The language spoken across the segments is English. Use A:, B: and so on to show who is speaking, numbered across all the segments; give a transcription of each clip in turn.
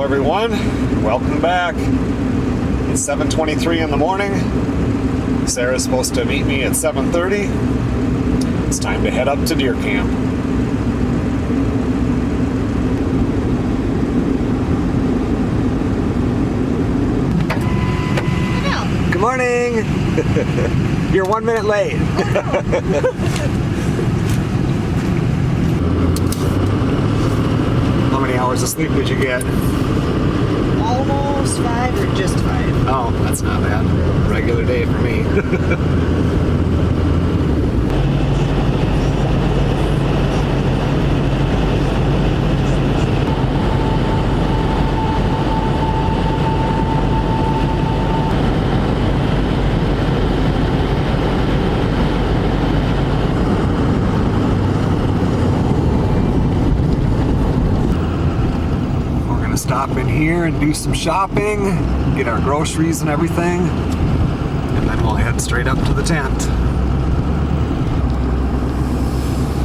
A: everyone, welcome back. It's 7:23 in the morning. Sarah's supposed to meet me at 7:30. It's time to head up to deer camp. Good morning. You're 1 minute late. How many hours of sleep did you get?
B: Almost 5 or just 5.
A: Oh, that's not bad. Regular day for me. Stop in here and do some shopping, get our groceries and everything, and then we'll head straight up to the tent.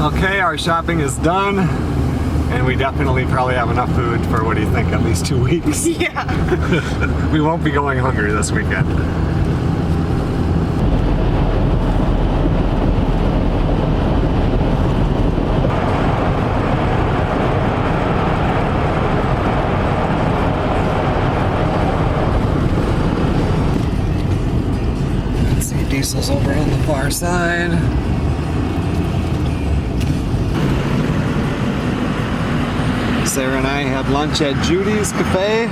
A: Okay, our shopping is done, and we definitely probably have enough food for, what do you think, at least 2 weeks?
B: Yeah.
A: We won't be going hungry this weekend. Diesel's over on the far side. Sarah and I had lunch at Judy's Cafe.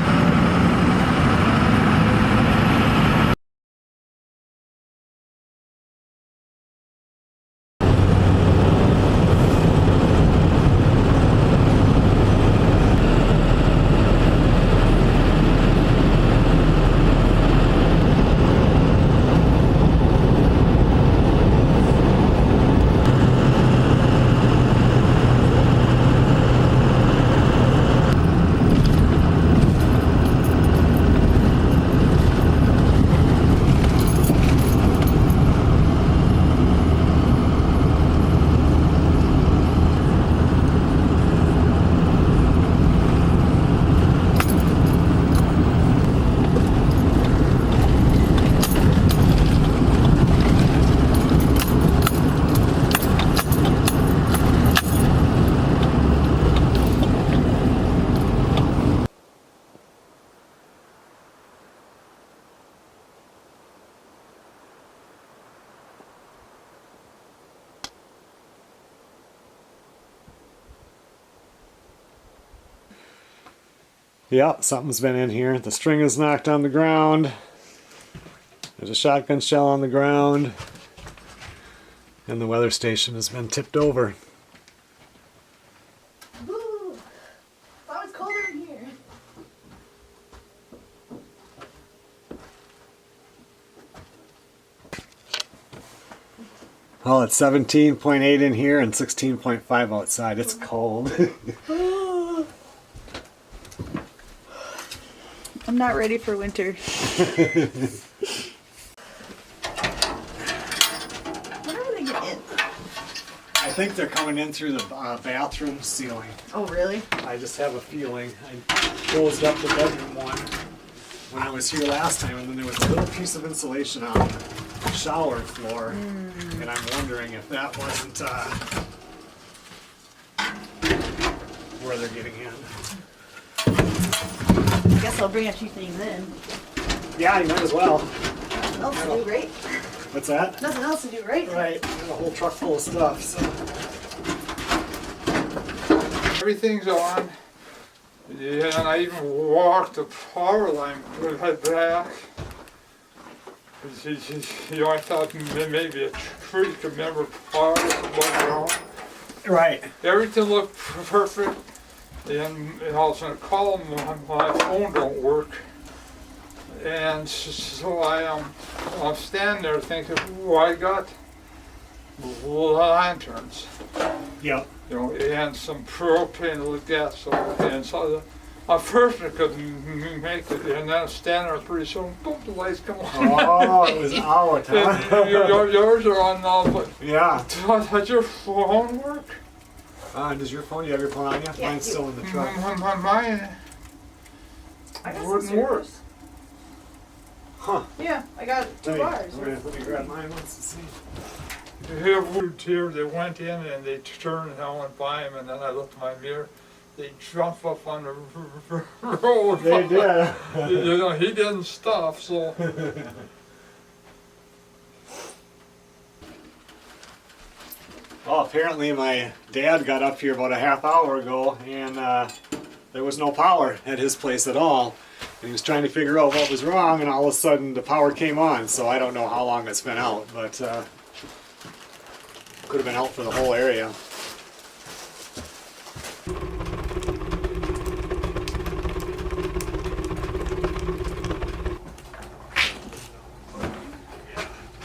A: Yeah, something's been in here. The string is knocked on the ground. There's a shotgun shell on the ground. And the weather station has been tipped over.
B: Ooh, thought it was colder in here.
A: Well, it's 17.8 in here and 16.5 outside. It's cold.
B: I'm not ready for winter. When are they getting in?
A: I think they're coming in through the bathroom ceiling.
B: Oh, really?
A: I just have a feeling. I closed up the bedroom one when I was here last time, and then there was a little piece of insulation on the shower floor, and I'm wondering if that wasn't where they're getting in.
B: I guess I'll bring a few things in.
A: Yeah, you might as well.
B: Nothing else to do, right?
A: What's that?
B: Nothing else to do, right?
A: Right, I got a whole truck full of stuff. So.
C: Everything's on. Yeah, and I even walked the power line with my back. You know, I thought maybe a tree could never power ground.
A: Right.
C: Everything looked perfect. And all of a sudden, a call my phone don't work. And so I'm standing there thinking, oh, I got lanterns.
A: Yep.
C: You know, and some propane gas. So at first I couldn't make it, and then I'm standing there pretty soon, boom, the lights come on.
A: Oh, it was out, huh?
C: Yours are on now, but
A: yeah.
C: does your phone work?
A: Does your phone, you have your phone on you?
B: Yeah,
A: Mine's still in the truck.
C: Mine,
B: I got
C: Wouldn't
B: some
C: work.
B: scissors.
A: Huh.
B: Yeah, I got 2 bars.
A: Let me grab mine once and see.
C: They have moved here, they went in and they turned and I went by them and then I looked in my mirror. They jumped up on the road.
A: They did.
C: You know, he didn't stop, so.
A: Well, apparently my dad got up here about a half hour ago and there was no power at his place at all. And he was trying to figure out what was wrong and all of a sudden the power came on. So I don't know how long it's been out, but could have been out for the whole area.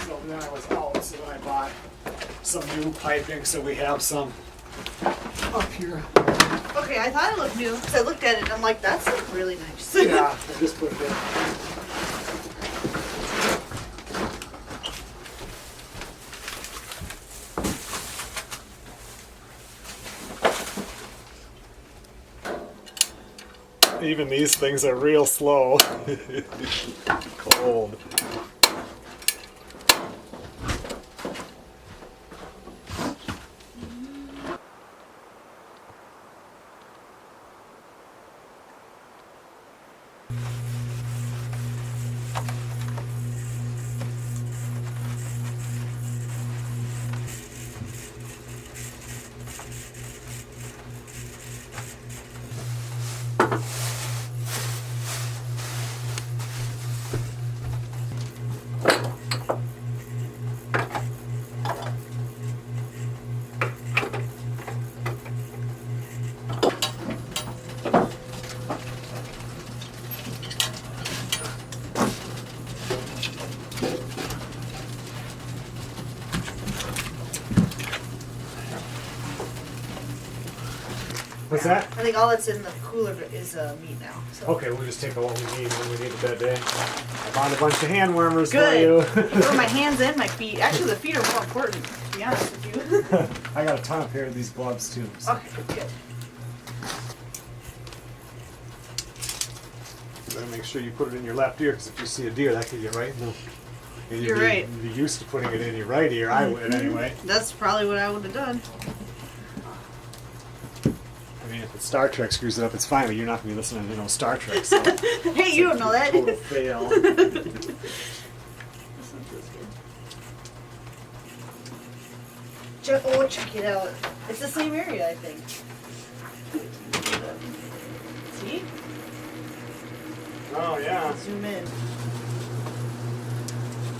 A: So then I was out, so then I bought some new piping so we have some up here.
B: Okay, I thought it looked new because I looked at it and I'm like, that's really nice.
A: Yeah, I just put it in. Even these things are real slow. Cold. What's that?
B: I think all that's in the cooler is meat now. So.
A: Okay, we'll just take what we need when we need it that day. I bought a bunch of hand warmers
B: Good.
A: for you.
B: For my hands and my feet. Actually, the feet are more important, to be honest with you.
A: I got a ton of pair of these gloves too. So.
B: Okay, good.
A: You better make sure you put it in your left ear, because if you see a deer, that could get right in the... and
B: You're right.
A: You'd be used to putting it in your right ear. I would anyway.
B: That's probably what I would have done.
A: I mean, if it's Star Trek screws it up, it's fine, but you're not going to be listening to no Star Trek, so...
B: Hey, you don't know that.
A: Total fail.
B: This one feels good. Oh, check it out. It's the same area, I think. See?
A: Oh, yeah.
B: Zoom in.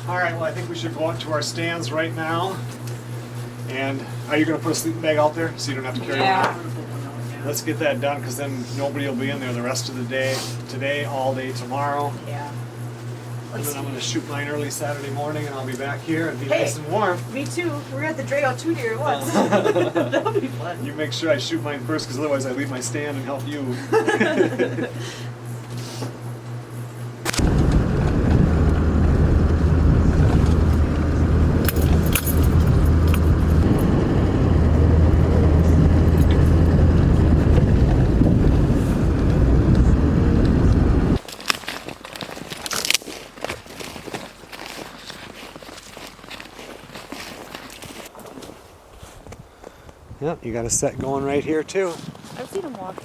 A: All right, well, I think we should go out to our stands right now. And are you going to put a sleeping bag out there so you don't have to carry one out? Let's get that done, because then nobody will be in there the rest of the day. Today, all day tomorrow.
B: Yeah.
A: And
B: Let's
A: then I'm
B: see.
A: going to shoot mine early Saturday morning, and I'll be back here and be
B: Hey.
A: nice and warm.
B: Me too. We're gonna have to drag out 2 deer at once. That'll be fun.
A: You make sure I shoot mine first, because otherwise I leave my stand and help you. Yep, you got a set going right here too.
D: I've seen him walk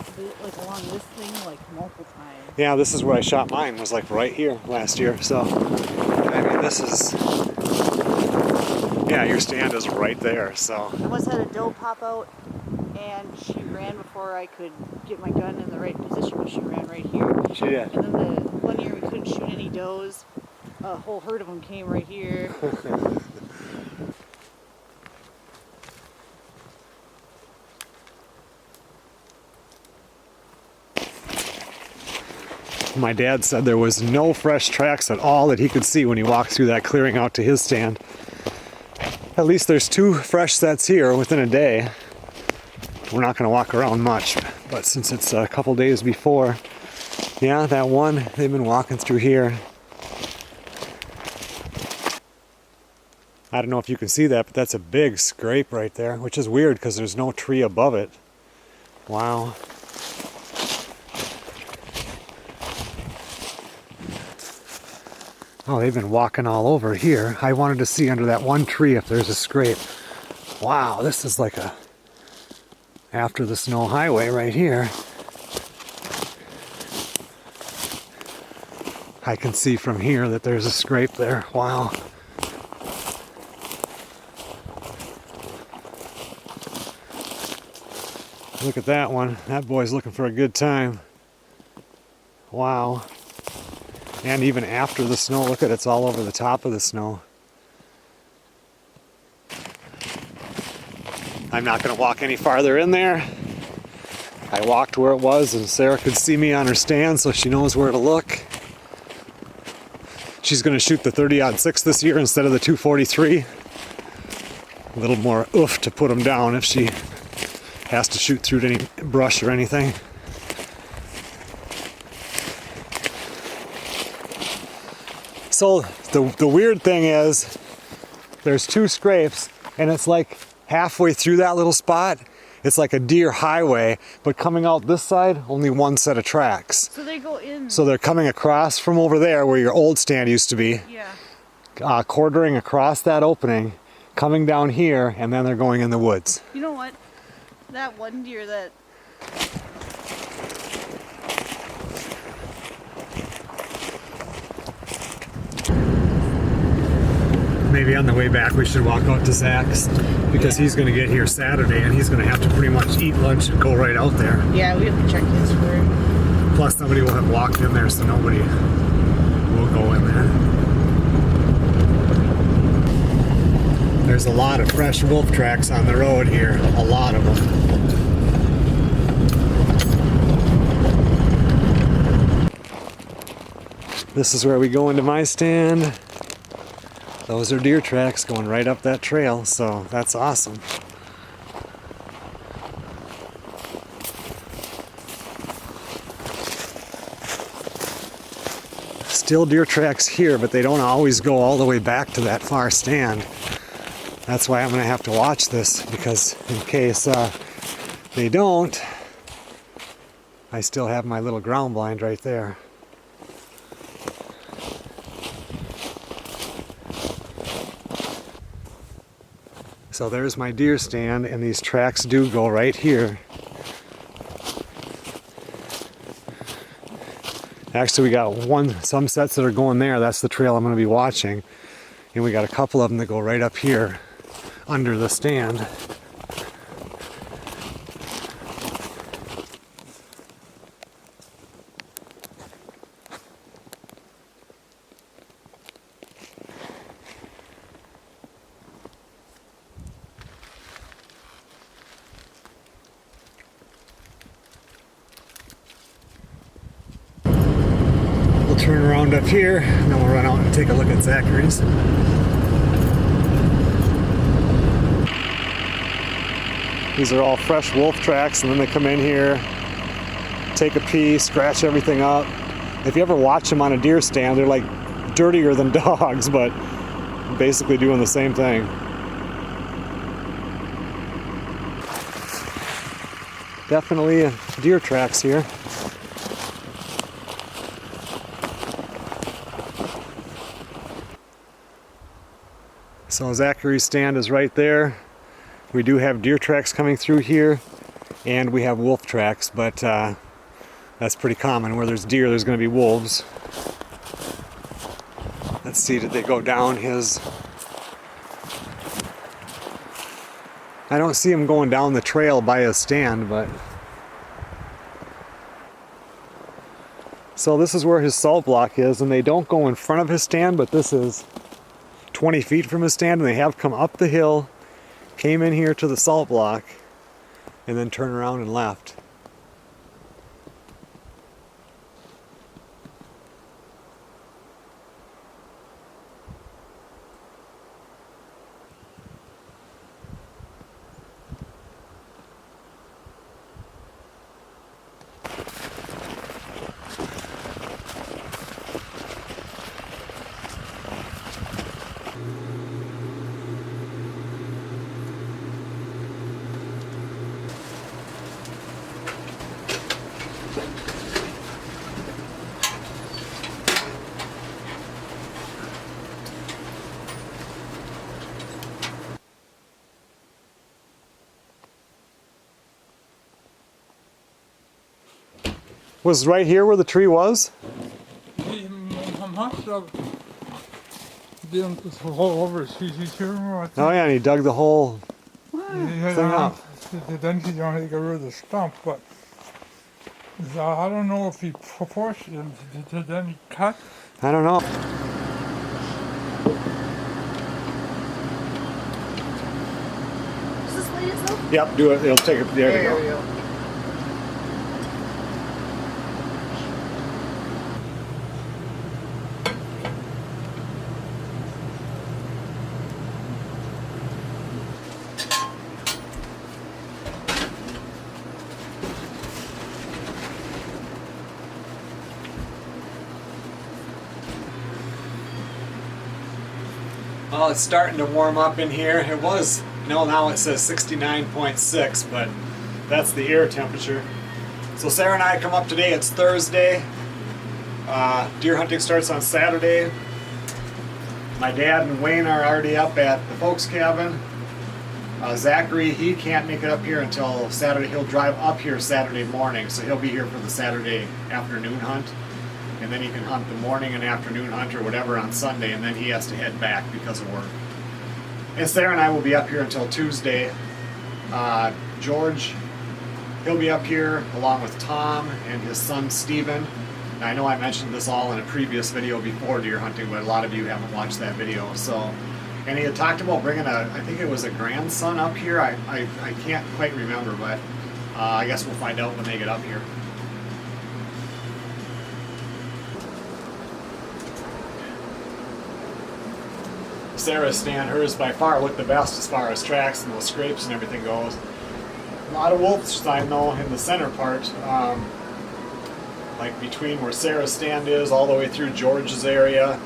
D: like along this thing like multiple times.
A: Yeah, this is where I shot mine, was like right here last year. So, I mean, this is, yeah, your stand is right there. So,
D: I once had a doe pop out and she ran before I could get my gun in the right position, but she ran right here.
A: she did.
D: And then the one year we couldn't shoot any does, a whole herd of them came right here.
A: My dad said there was no fresh tracks at all that he could see when he walked through that clearing out to his stand. At least there's 2 fresh sets here within a day. We're not going to walk around much, but since it's a couple days before, yeah, that one, they've been walking through here. I don't know if you can see that, but that's a big scrape right there, which is weird because there's no tree above it. Wow. Oh, they've been walking all over here. I wanted to see under that one tree if there's a scrape. Wow, this is like a after the snow highway right here. I can see from here that there's a scrape there. Wow. Look at that one. That boy's looking for a good time. Wow. And even after the snow, look at it, it's all over the top of the snow. I'm not going to walk any farther in there. I walked where it was and Sarah could see me on her stand, so she knows where to look. She's going to shoot the 30-06 this year instead of the 243. A little more oof to put them down if she has to shoot through any brush or anything. So the weird thing is there's two scrapes and it's like halfway through that little spot it's like a deer highway, but coming out this side only one set of tracks.
D: So they go in.
A: So they're coming across from over there where your old stand used to be.
D: Yeah.
A: Quartering across that opening, coming down here, and then they're going in the woods.
D: You know what? That one deer that
A: Maybe on the way back we should walk out to Zach's because he's going to get here Saturday and he's going to have to pretty much eat lunch and go right out there.
D: yeah, we have to check his for him.
A: Plus somebody will have walked in there, so nobody will go in there. There's a lot of fresh wolf tracks on the road here, a lot of them. This is where we go into my stand. Those are deer tracks going right up that trail, so that's awesome. Still deer tracks here, but they don't always go all the way back to that far stand. That's why I'm going to have to watch this, because in case they don't, I still have my little ground blind right there. So there's my deer stand, and these tracks do go right here. Actually, we got some sets that are going there. That's the trail I'm going to be watching. And we got a couple of them that go right up here under the stand. Turn around up here, and then we'll run out and take a look at Zachary's. These are all fresh wolf tracks, and then they come in here, take a pee, scratch everything up. If you ever watch them on a deer stand, they're like dirtier than dogs, but basically doing the same thing. Definitely deer tracks here. So Zachary's stand is right there. We do have deer tracks coming through here, and we have wolf tracks, but that's pretty common. Where there's deer, there's going to be wolves. Let's see, did they go down his... I don't see him going down the trail by his stand, but... So this is where his salt block is, and they don't go in front of his stand, but this is 20 feet from his stand, and they have come up the hill, came in here to the salt block, and then turned around and left. was right here where the tree was?
C: He must have been all over. He's here. I think.
A: Oh yeah, and he dug the whole
C: Yeah,
A: thing up.
C: then he only got rid of the stump, but I don't know if he proportioned. Then he cut.
A: I don't know.
B: Is this way itself?
A: Yep, do it. It'll take it. There you
B: we
A: go.
B: go.
A: Well, it's starting to warm up in here. It was, now it says 69.6, but that's the air temperature. So Sarah and I come up today. It's Thursday. Deer hunting starts on Saturday. My dad and Wayne are already up at the folks' cabin. Zachary, he can't make it up here until Saturday. He'll drive up here Saturday morning, so he'll be here for the Saturday afternoon hunt. And then he can hunt the morning and afternoon hunt or whatever on Sunday, and then he has to head back because of work. And Sarah and I will be up here until Tuesday. George, he'll be up here along with Tom and his son Steven. And I know I mentioned this all in a previous video before deer hunting, but a lot of you haven't watched that video. So, and he had talked about bringing I think it was a grandson up here. I can't quite remember, but I guess we'll find out when they get up here. Sarah's stand, hers by far looked the best as far as tracks and those scrapes and everything goes. A lot of wolf sign though in the center part, like between where Sarah's stand is all the way through George's area,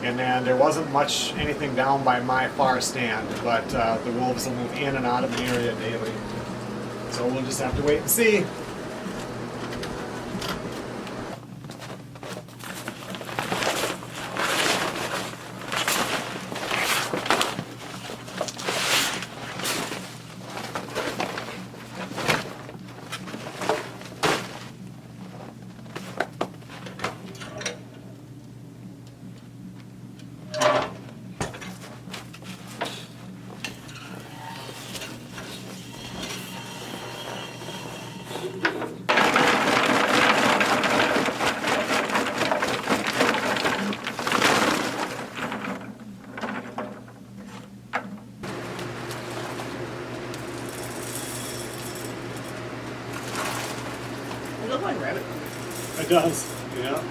A: and then there wasn't much anything down by my far stand, but the wolves will move in and out of the area daily. So we'll just have to wait and see.
B: It looks like rabbit.
A: It does, yeah.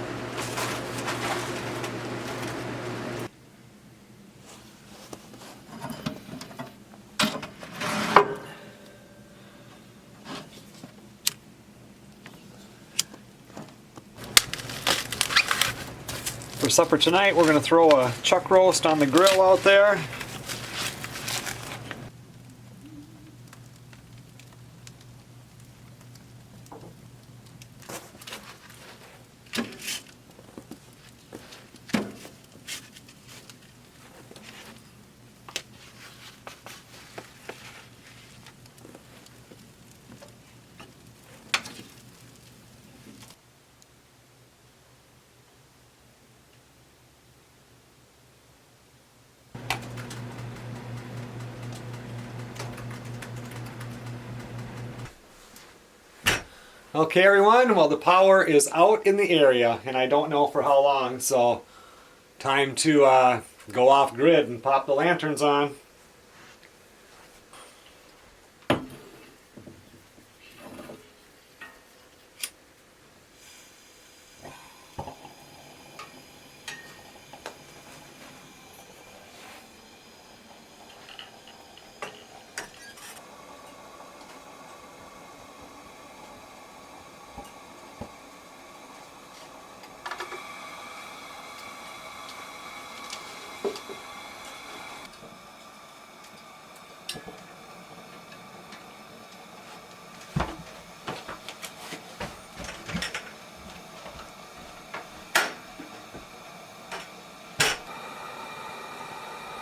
A: For supper tonight, we're going to throw a chuck roast on the grill out there. Okay everyone, well the power is out in the area and I don't know for how long, so time to go off grid and pop the lanterns on.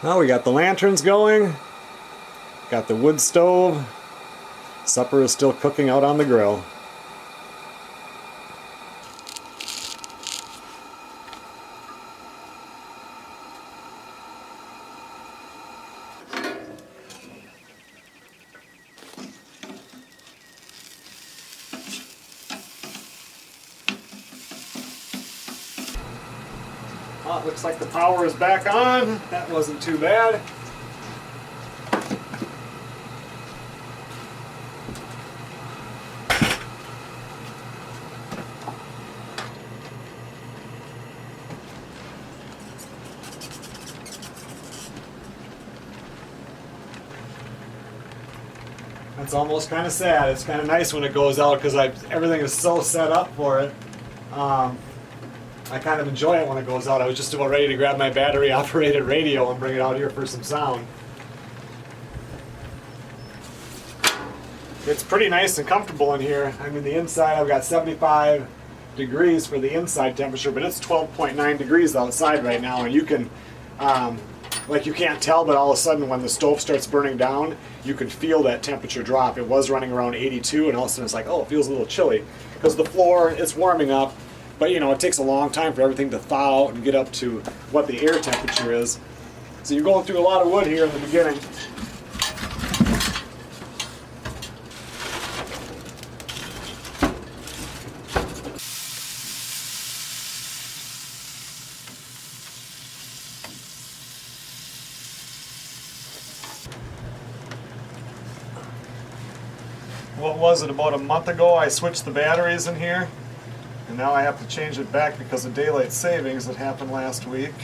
A: Now we got the lanterns going, got the wood stove, supper is still cooking out on the grill. Well, it looks like the power is back on. That wasn't too bad. It's almost kind of sad. It's kind of nice when it goes out because everything is so set up for it. I kind of enjoy it when it goes out. I was just about ready to grab my battery operated radio and bring it out here for some sound. It's pretty nice and comfortable in here. I mean, the inside, I've got 75 degrees for the inside temperature, but it's 12.9 degrees outside right now, and you can, like, you can't tell, but all of a sudden when the stove starts burning down, you can feel that temperature drop. It was running around 82, and all of a sudden it's like, oh, it feels a little chilly. Because the floor, it's warming up, but you know, it takes a long time for everything to thaw out and get up to what the air temperature is. So you're going through a lot of wood here in the beginning. What was it, about a month ago I switched the batteries in here, and now I have to change it back because of daylight savings that happened last week.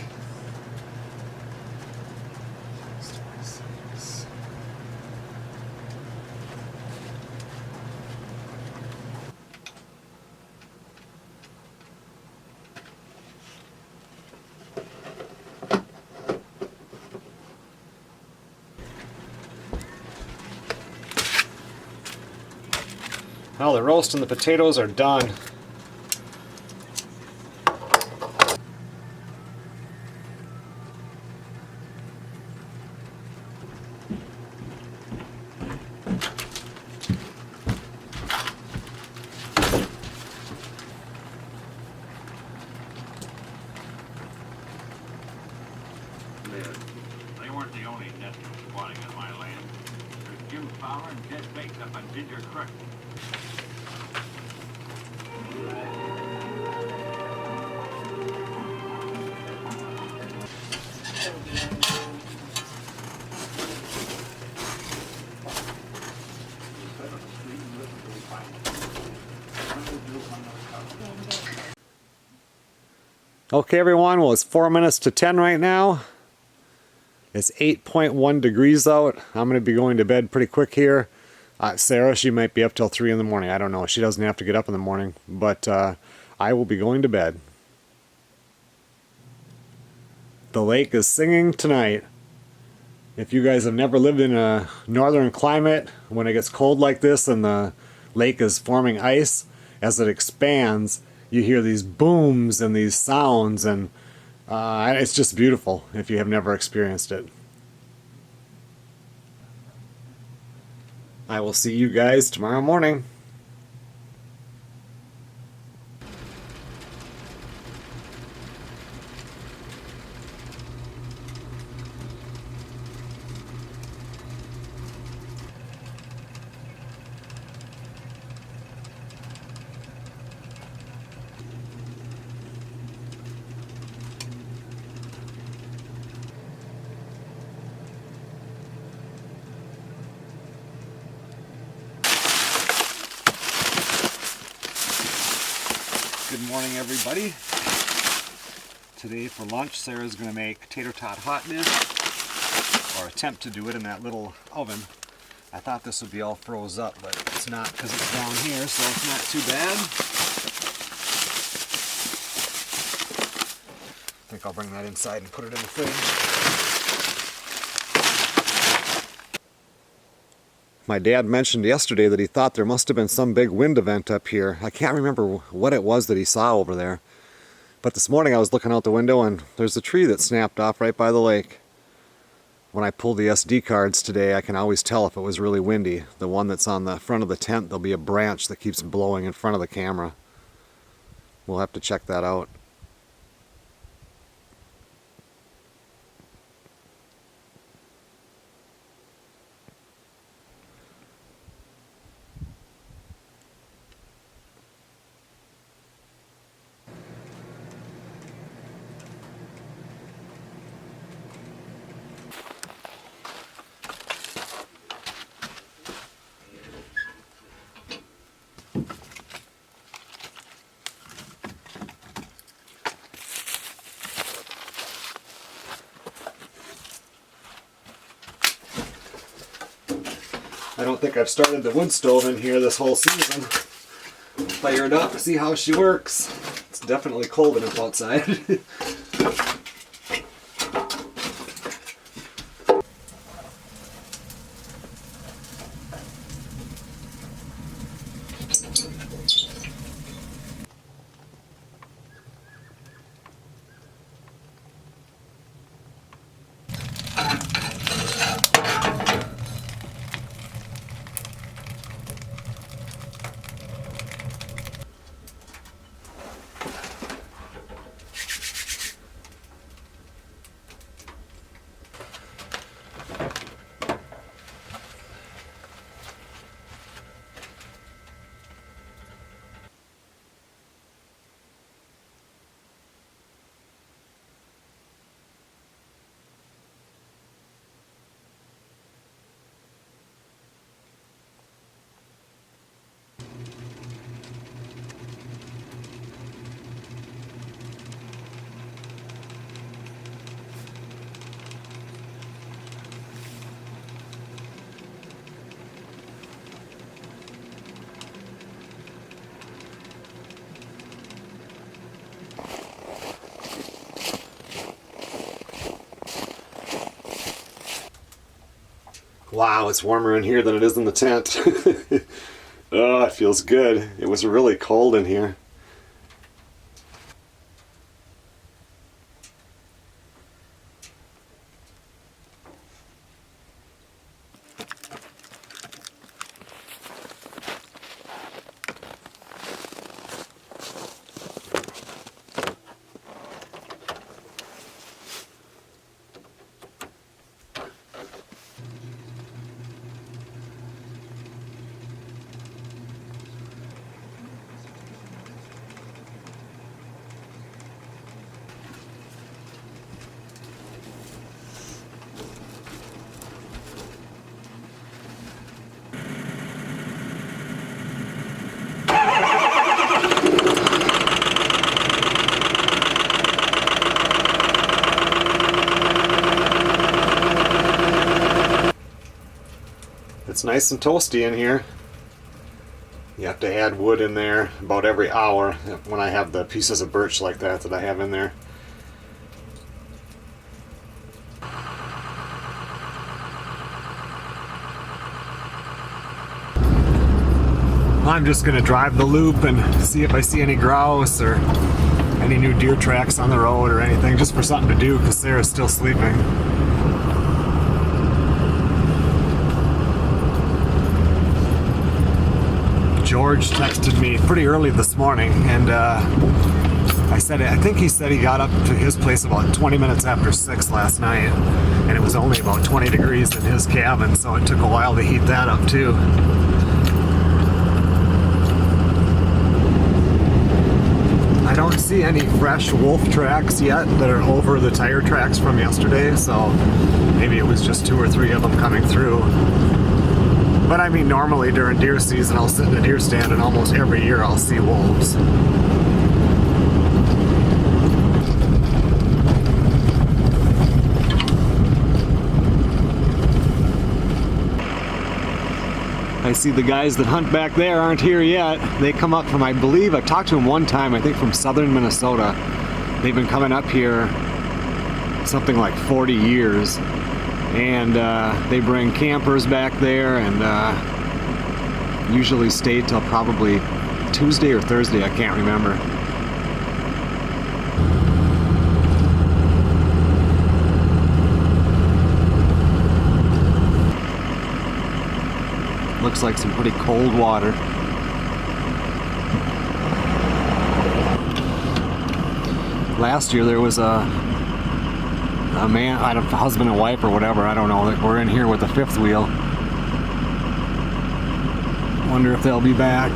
A: Well, the roast and the potatoes are done.
E: They weren't the only nests squatting on my land. There's Jim Fowler and Ted Bates up on Ginger Creek.
A: Okay, everyone, well, it's 4 minutes to 10 right now. It's 8.1 degrees out. I'm going to be going to bed pretty quick here. Sarah, she might be up till 3 in the morning. I don't know. She doesn't have to get up in the morning, but I will be going to bed. The lake is singing tonight. If you guys have never lived in a northern climate, when it gets cold like this and the lake is forming ice, as it expands, you hear these booms and these sounds, and it's just beautiful if you have never experienced it. I will see you guys tomorrow morning. Good morning, everybody. Today for lunch, Sarah's going to make tater tot hot dish, or attempt to do it in that little oven. I thought this would be all froze up, but it's not because it's down here, so it's not too bad. I think I'll bring that inside and put it in the fridge. My dad mentioned yesterday that he thought there must have been some big wind event up here. I can't remember what it was that he saw over there. But this morning I was looking out the window and there's a tree that snapped off right by the lake. When I pull the SD cards today, I can always tell if it was really windy. The one that's on the front of the tent, there'll be a branch that keeps blowing in front of the camera. We'll have to check that out. I don't think I've started the wood stove in here this whole season. Fire it up, see how she works. It's definitely cold enough outside. Wow, it's warmer in here than it is in the tent. Oh, it feels good. It was really cold in here. It's nice and toasty in here. You have to add wood in there about every hour when I have the pieces of birch like that I have in there. I'm just going to drive the loop and see if I see any grouse or any new deer tracks on the road or anything, just for something to do because Sarah's still sleeping. George texted me pretty early this morning, and I think he said he got up to his place about 20 minutes after 6 last night, and it was only about 20 degrees in his cabin, so it took a while to heat that up too. I don't see any fresh wolf tracks yet that are over the tire tracks from yesterday, so maybe it was just 2 or 3 of them coming through. But I mean, normally during deer season, I'll sit in a deer stand and almost every year I'll see wolves. I see the guys that hunt back there aren't here yet. They come up from, I believe, I've talked to them one time, I think from southern Minnesota. They've been coming up here something like 40 years. And they bring campers back there and usually stay till probably Tuesday or Thursday, I can't remember. Looks like some pretty cold water. Last year there was a man, a husband and wife or whatever, I don't know, that were in here with a 5th wheel. Wonder if they'll be back.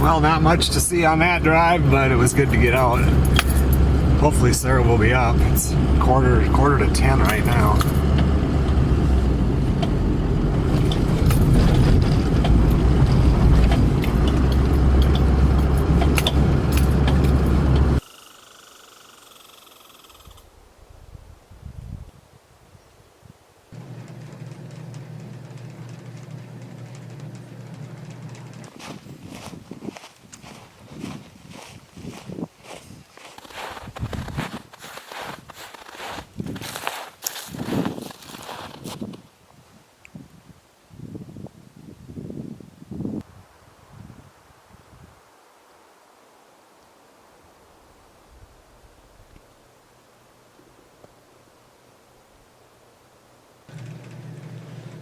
A: Well, not much to see on that drive, but it was good to get out. Hopefully Sarah will be up. It's quarter to 10 right now.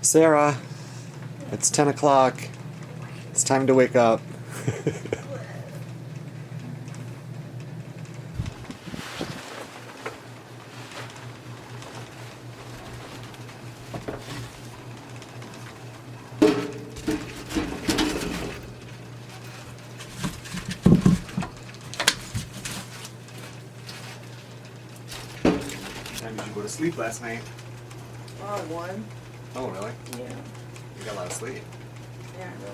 A: Sarah, it's 10 o'clock. It's time to wake up. Time did you go to sleep last night?
B: Oh, one.
A: Oh, really?
B: Yeah.
A: You got a lot of sleep.
B: Yeah, really.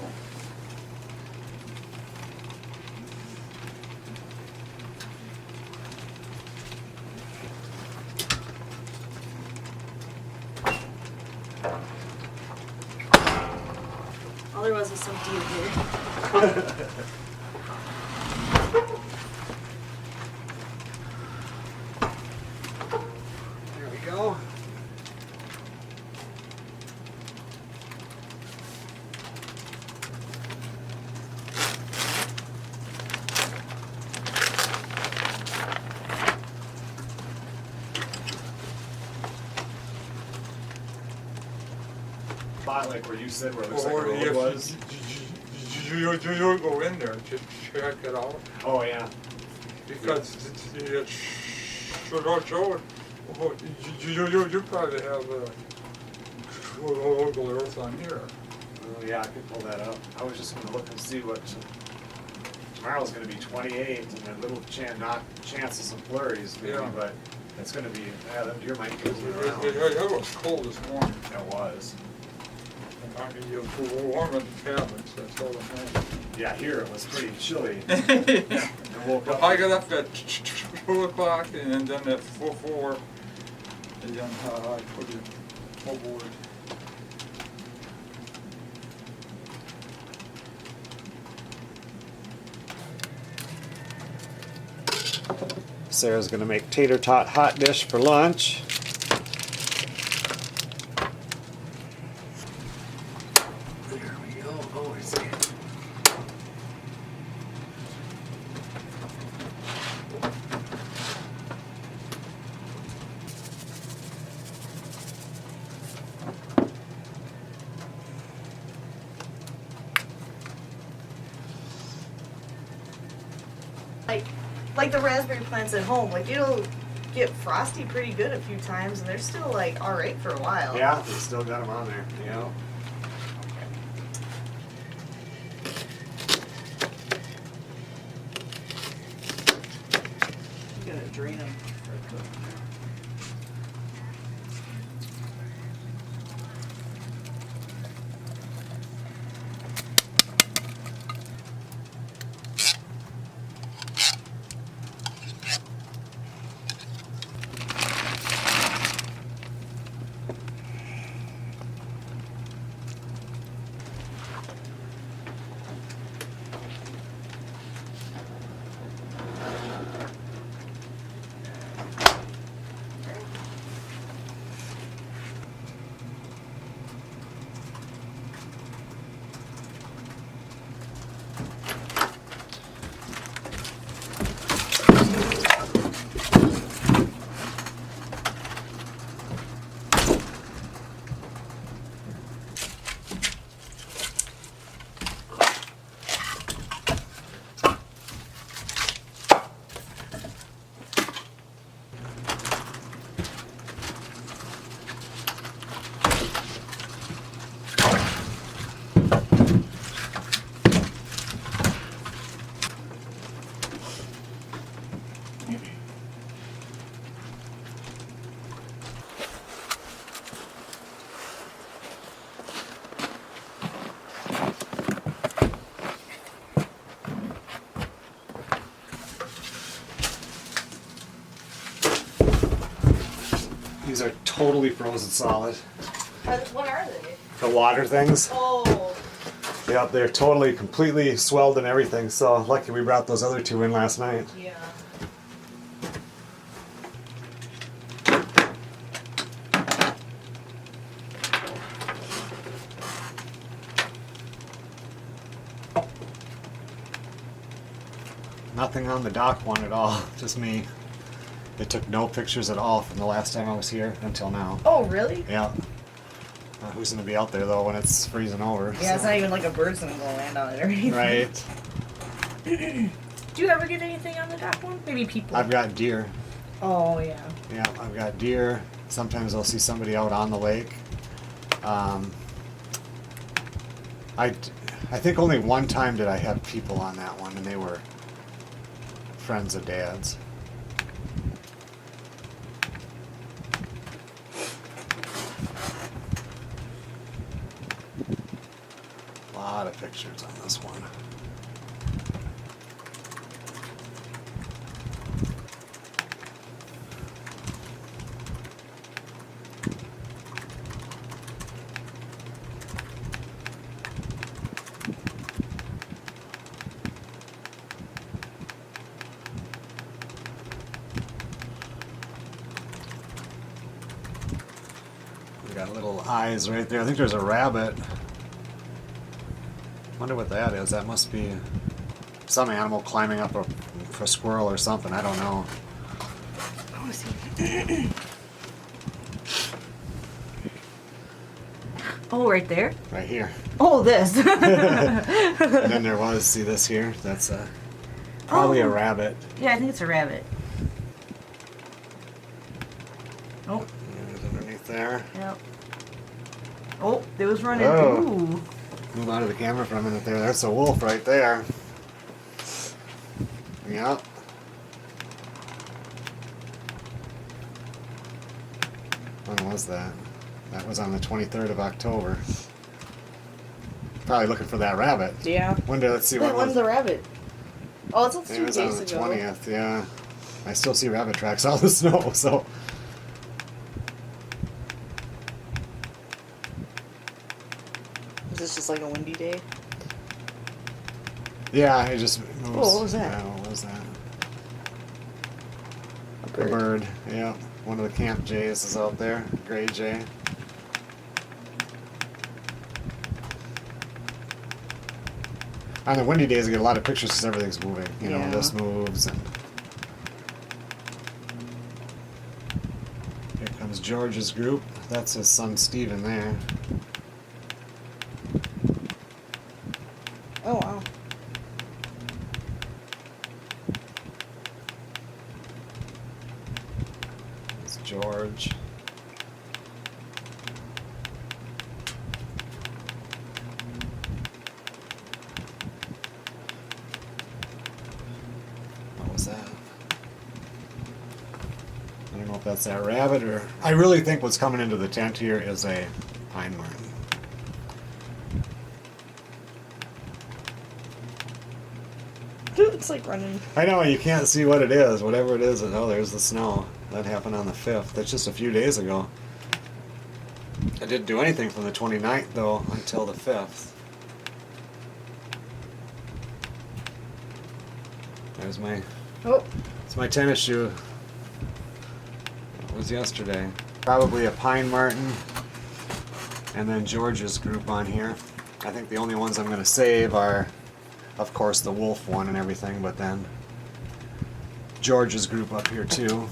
B: All there was some deer here.
A: There we go. Spot like where you said where it looks like a road was.
C: You go in there, just check it out.
A: Oh yeah.
C: Because it showed, you probably have local earth on here.
A: Oh yeah, I could pull that up. I was just gonna look and see what tomorrow's gonna be 28 and a little chance of some flurries maybe,
C: Yeah.
A: but it's gonna be them deer might be moving around.
C: It was cold this morning.
A: It was.
C: I mean, you were warm in the cabins, that's all that matters.
A: Yeah, here it was pretty chilly. I woke up.
C: I got up at 2 o'clock and then at 4, and then I put it overboard.
A: Sarah's gonna make tater tot hot dish for lunch. There we go. Oh, I see it.
B: Like the raspberry plants at home, like it'll get frosty pretty good a few times, and they're still like all right for a while.
A: Yeah, they still got them on there. You know.
B: I'm gonna drain them.
A: totally frozen solid.
B: What are they?
A: The water things.
B: Oh.
A: Yeah, they're totally, completely swelled and everything. So lucky we brought those other two in last night.
B: Yeah.
A: Nothing on the dock one at all, just me. They took no pictures at all from the last time I was here until now.
B: Oh, really?
A: Yeah. Who's gonna be out there though when it's freezing over?
B: Yeah, it's not even like a bird's gonna go land on it or anything.
A: Right.
B: Do you ever get anything on the dock one? Maybe people.
A: I've got deer.
B: Oh, yeah.
A: Yeah, I've got deer. Sometimes I'll see somebody out on the lake. I think only one time did I have people on that one, and they were friends of Dad's. A lot of pictures on this one. We got little eyes right there. I think there's a rabbit. Wonder what that is. That must be some animal climbing up a squirrel or something. I don't know.
B: Oh, see. Oh, right there?
A: Right here.
B: Oh, this.
A: And then there was, see this here? That's probably a rabbit.
B: Yeah, I think it's a rabbit. Oh,
A: There's underneath there.
B: yep. Oh, it was running.
A: Oh.
B: Ooh.
A: Move out of the camera for a minute there. That's a wolf right there. Yep. When was that? That was on the 23rd of October. Probably looking for that rabbit.
B: Yeah.
A: Let's see what
B: When's
A: was.
B: the rabbit? Oh, it's
A: It
B: 2
A: was on
B: days
A: the
B: ago.
A: 20th, yeah. I still see rabbit tracks out of the snow, so.
B: Is this just like a windy day?
A: Yeah, it just moves.
B: Oh, what was that?
A: Yeah, what was that?
B: A
A: A bird, yeah. One of the camp jays is out there, gray jay. On the windy days, I get a lot of pictures because everything's moving. You know,
B: Yeah.
A: this moves. And here comes George's group. That's his son Steven there.
B: Oh, wow.
A: It's George. What was that? I don't know if that's that rabbit or... I really think what's coming into the tent here is a pine marten.
B: It's like running.
A: I know, you can't see what it is. Whatever it is, oh, there's the snow. That happened on the 5th. That's just a few days ago. I didn't do anything from the 29th, though, until the 5th. There's my...
B: Oh,
A: It's my tennis shoe. It was yesterday. Probably a pine marten. And then George's group on here. I think the only ones I'm going to save are, of course, the wolf one and everything, but then George's group up here too.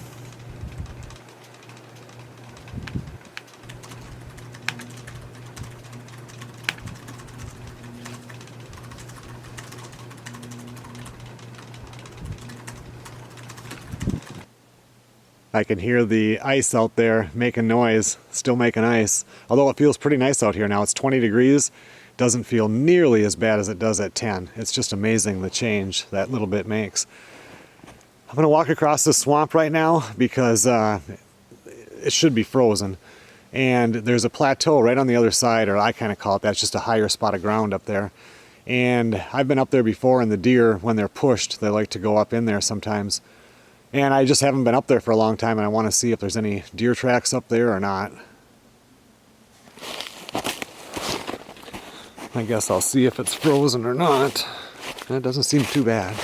A: I can hear the ice out there making noise, still making ice. Although it feels pretty nice out here now. It's 20 degrees. Doesn't feel nearly as bad as it does at 10. It's just amazing the change that little bit makes. I'm gonna walk across the swamp right now because it should be frozen. And there's a plateau right on the other side, or I kind of call it that. It's just a higher spot of ground up there. And I've been up there before, and the deer, when they're pushed, they like to go up in there sometimes. And I just haven't been up there for a long time, and I want to see if there's any deer tracks up there or not. I guess I'll see if it's frozen or not. It doesn't seem too bad.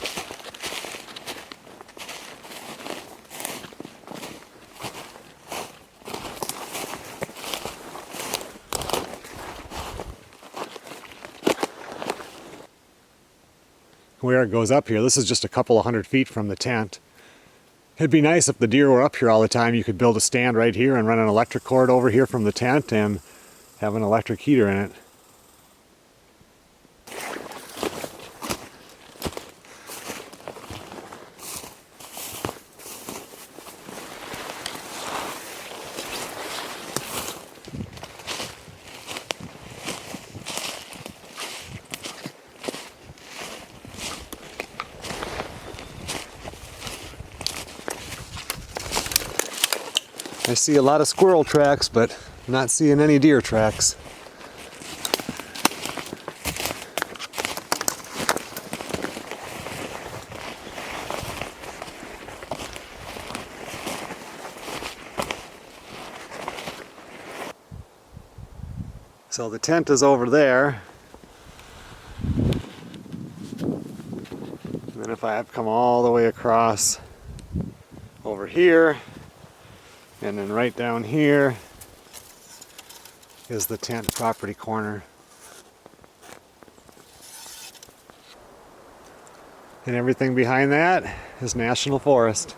A: Where it goes up here, this is just a couple of 100 feet from the tent. It'd be nice if the deer were up here all the time. You could build a stand right here and run an electric cord over here from the tent and have an electric heater in it. I see a lot of squirrel tracks, but I'm not seeing any deer tracks. So the tent is over there. And then if I have come all the way across over here, and then right down here is the tent property corner. And everything behind that is National Forest.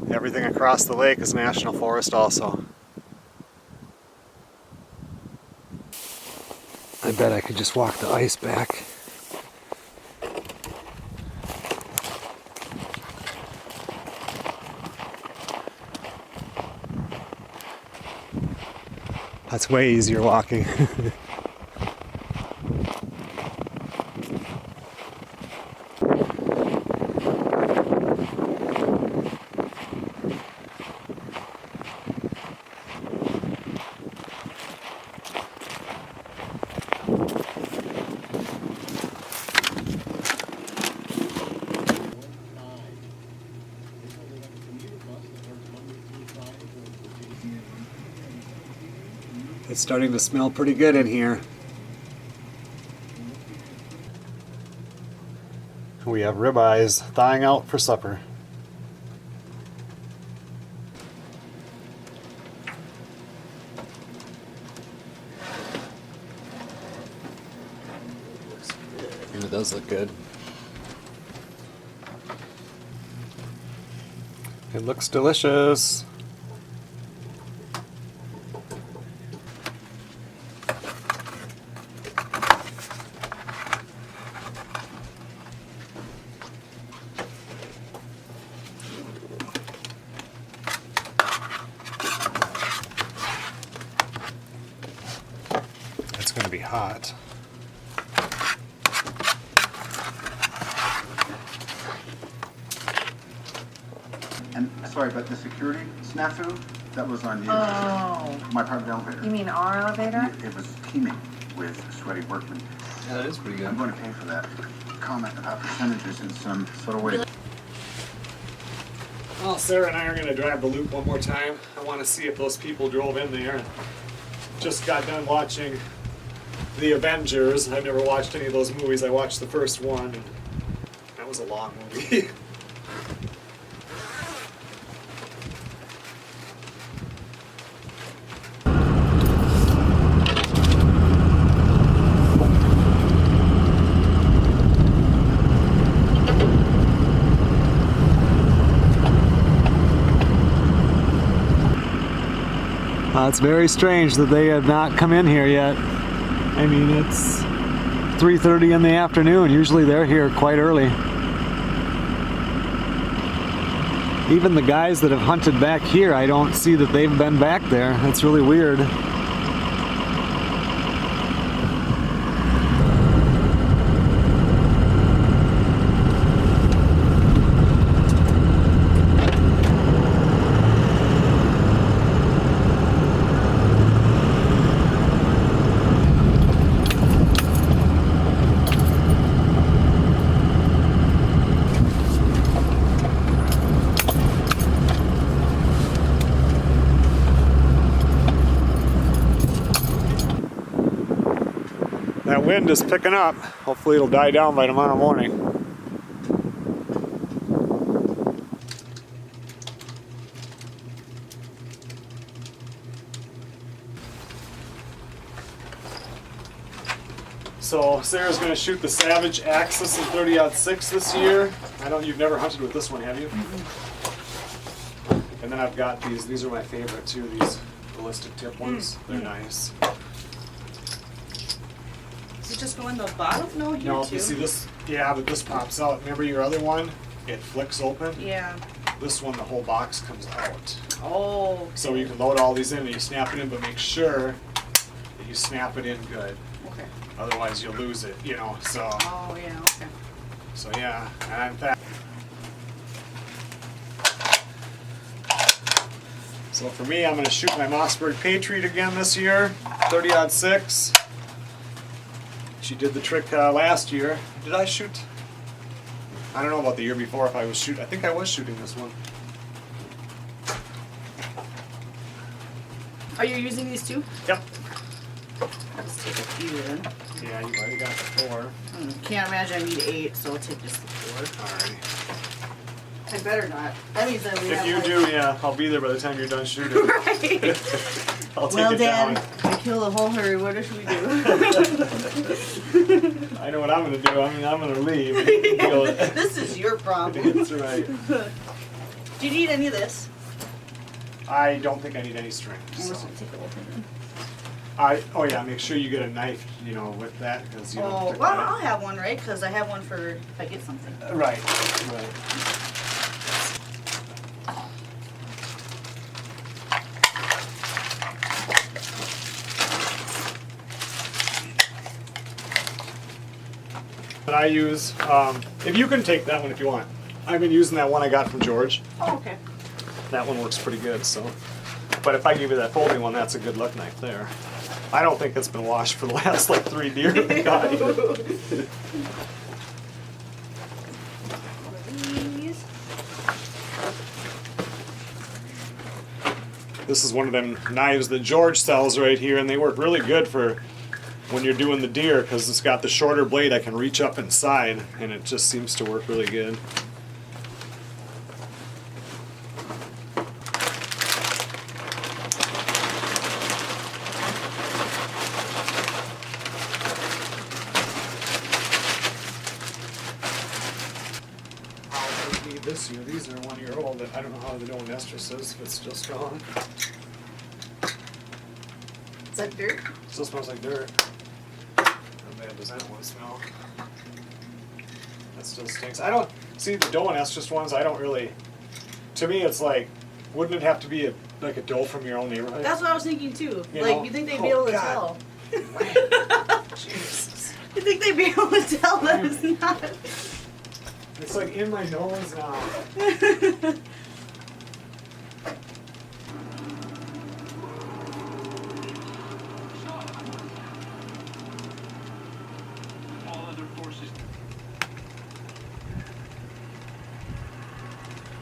A: Everything across the lake is National Forest also. I bet I could just walk the ice back. That's way easier walking. It's starting to smell pretty good in here. We have ribeyes thawing out for supper. And it does look good. It looks delicious. It's going to be hot.
F: And sorry, but the security snafu, that was on you.
B: Oh.
F: My part of the elevator.
B: You mean our elevator?
F: It was teeming with sweaty workmen.
G: Yeah, that is pretty good.
F: I'm going to pay for that comment about percentages in some sort of way.
A: Well, Sarah and I are going to drive the loop one more time. I want to see if those people drove in there. Just got done watching The Avengers. I've never watched any of those movies. I watched the first one, and that was a long movie. It's very strange that they have not come in here yet. I mean, it's 3:30 in the afternoon. Usually they're here quite early. Even the guys that have hunted back here, I don't see that they've been back there. That's really weird. that wind is picking up. Hopefully it'll die down by tomorrow morning. So Sarah's going to shoot the Savage Axis in 30-06 this year. You've never hunted with this one, have you? And then I've got these are my favorite too, these ballistic tip ones. They're nice.
B: Does it just go in the bottom? No, here
A: No,
B: too.
A: you see this? Yeah, but this pops out. Remember your other one? It flicks open.
B: Yeah.
A: This one, the whole box comes out.
B: Oh.
A: So you can load all these in and you snap it in, but make sure that you snap it in good.
B: Okay.
A: Otherwise you'll lose it, you know, so.
B: Oh, yeah, okay.
A: So yeah, and in fact. So for me, I'm going to shoot my Mossberg Patriot again this year, 30-06. She did the trick last year. Did I shoot? I don't know about the year before if I was shooting. I think I was shooting this one.
B: Are you using these two?
A: Yep.
B: Let's take a few then.
A: Yeah, you've already got the 4.
B: Can't imagine I need 8, so I'll take just the 4.
A: Alright.
B: I better not. That means that we have
A: If you
B: like-
A: do, yeah, I'll be there by the time you're done shooting.
B: Right.
A: I'll take
B: Well,
A: it
B: Dad,
A: down.
B: I killed a whole herd. What should we do?
A: I know what I'm going to do. I'm going to leave. And you can deal with it.
B: This is your problem.
A: That's right.
B: Do you need any of this?
A: I don't think I need any string.
B: I'm
A: So.
B: just gonna take a look at it.
A: Oh yeah, make sure you get a knife, you know, with that because you
B: Oh,
A: don't.
B: well, I'll have one, right? Because I have one for if I get something.
A: Right. But I use, if you can take that one if you want. I've been using that one I got from George.
B: Oh, okay.
A: That one works pretty good, so. But if I give you that folding one, that's a good luck knife there. I don't think it's been washed for the last like 3 deer we got here.
B: One of these.
A: This is one of them knives that George sells right here, and they work really good for when you're doing the deer because it's got the shorter blade. I can reach up inside, and it just seems to work really good. This year, these are 1 year old. That I don't know how the old estrus is, if it's still strong.
B: Is that dirt?
A: Still smells like dirt. How bad does that one smell? That still stinks. I don't see the doe and estrus ones. I don't really. To me, it's like, wouldn't it have to be like a doe from your own neighborhood?
B: That's what I was thinking too.
A: You
B: Like,
A: know?
B: you think they'd be able to
A: God.
B: tell?
A: Jesus.
B: You think they'd be able to tell that it's not?
A: It's like in my nose now.
E: All other forces.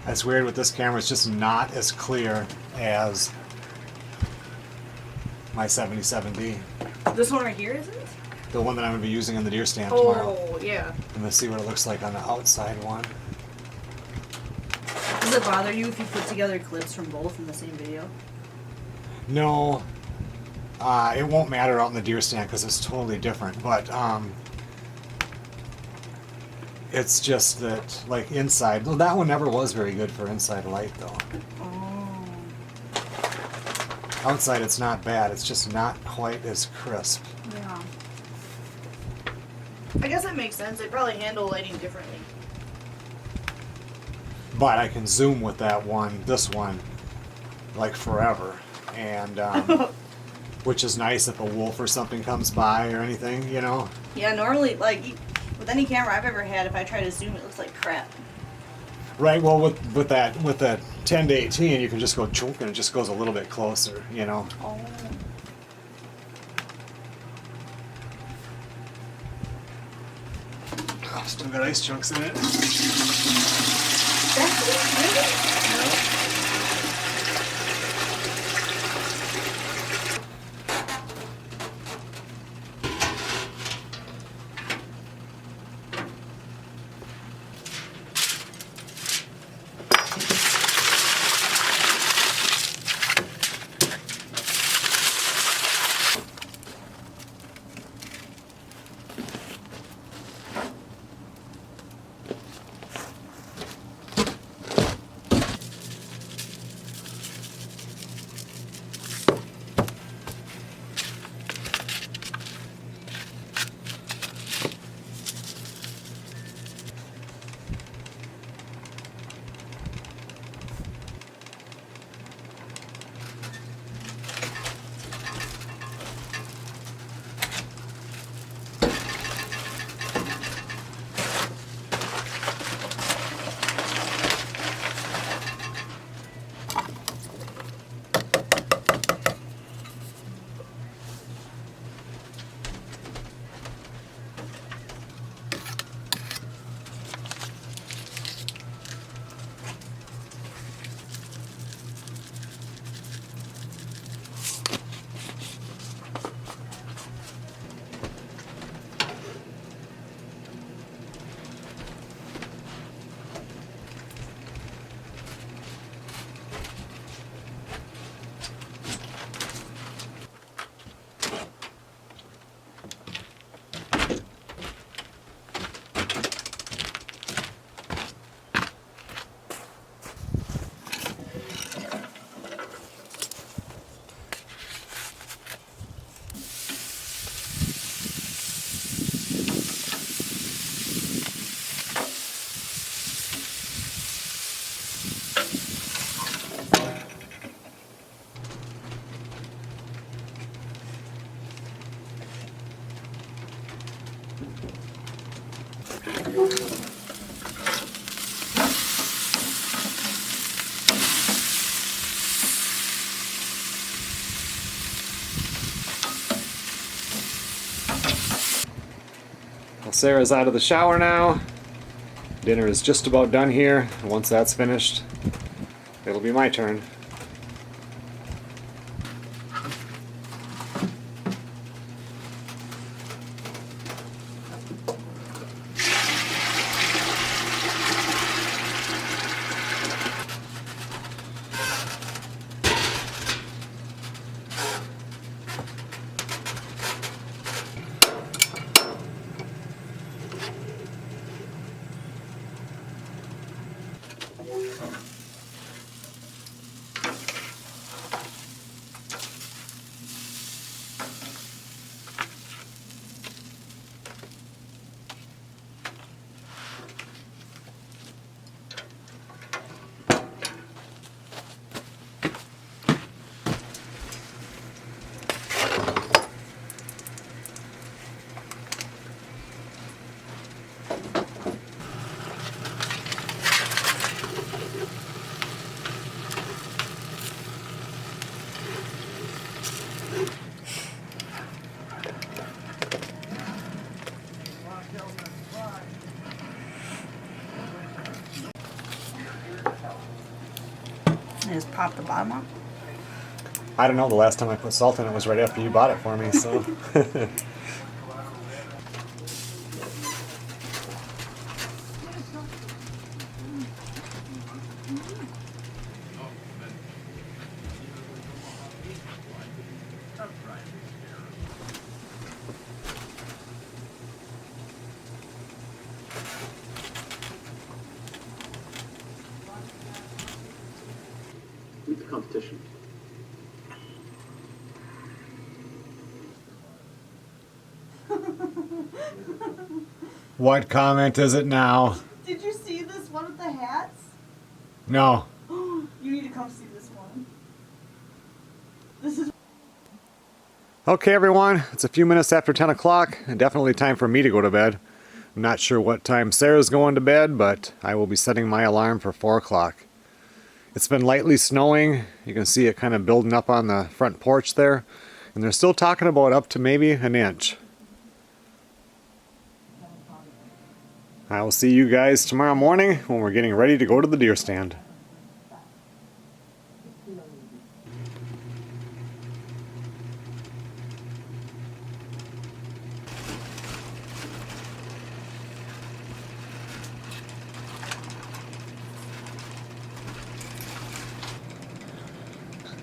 A: That's weird with this camera. It's just not as clear as my 77D.
B: This one right here, isn't it?
A: The one that I'm going to be using on the deer stand tomorrow.
B: Oh, yeah.
A: And let's see what it looks like on the outside one.
B: Does it bother you if you put together clips from both in the same video?
A: No, it won't matter out in the deer stand because it's totally different. But it's just that, like inside, well, that one never was very good for inside light though.
B: Oh.
A: Outside, it's not bad. It's just not quite as crisp.
B: Yeah. I guess that makes sense. They probably handle lighting differently.
A: But I can zoom with that one, this one, like forever, and which is nice if a wolf or something comes by or anything, you know.
B: Yeah, normally, like, with any camera I've ever had, if I try to zoom, it looks like crap.
A: Right. Well, with the 10 to 18, you can just go chunk and it just goes a little bit closer, you know.
B: Oh.
A: Oh, still got ice chunks in it.
B: That's it? Really?
A: Well, Sarah's out of the shower now. Dinner is just about done here. Once that's finished, it'll be my turn.
B: And just pop the bottom off.
A: I don't know, the last time I put salt in it was right after you bought it for me, so.
F: Meet the competition.
A: What comment is it now?
B: Did you see this one with the hats?
A: No.
B: You need to come see this one. This is
A: Okay, everyone, it's a few minutes after 10 o'clock. Definitely time for me to go to bed. I'm not sure what time Sarah's going to bed, but I will be setting my alarm for 4 o'clock. It's been lightly snowing. You can see it kind of building up on the front porch there. And they're still talking about up to maybe an inch. I will see you guys tomorrow morning when we're getting ready to go to the deer stand.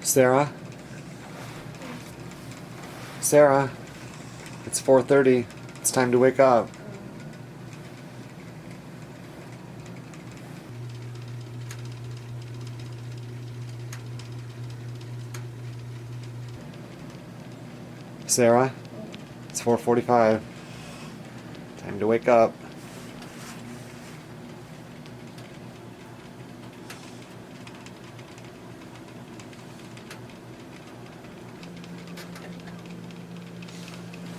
A: Sarah? Sarah? It's 4:30. It's time to wake up. Sarah? It's 4:45. Time to wake up.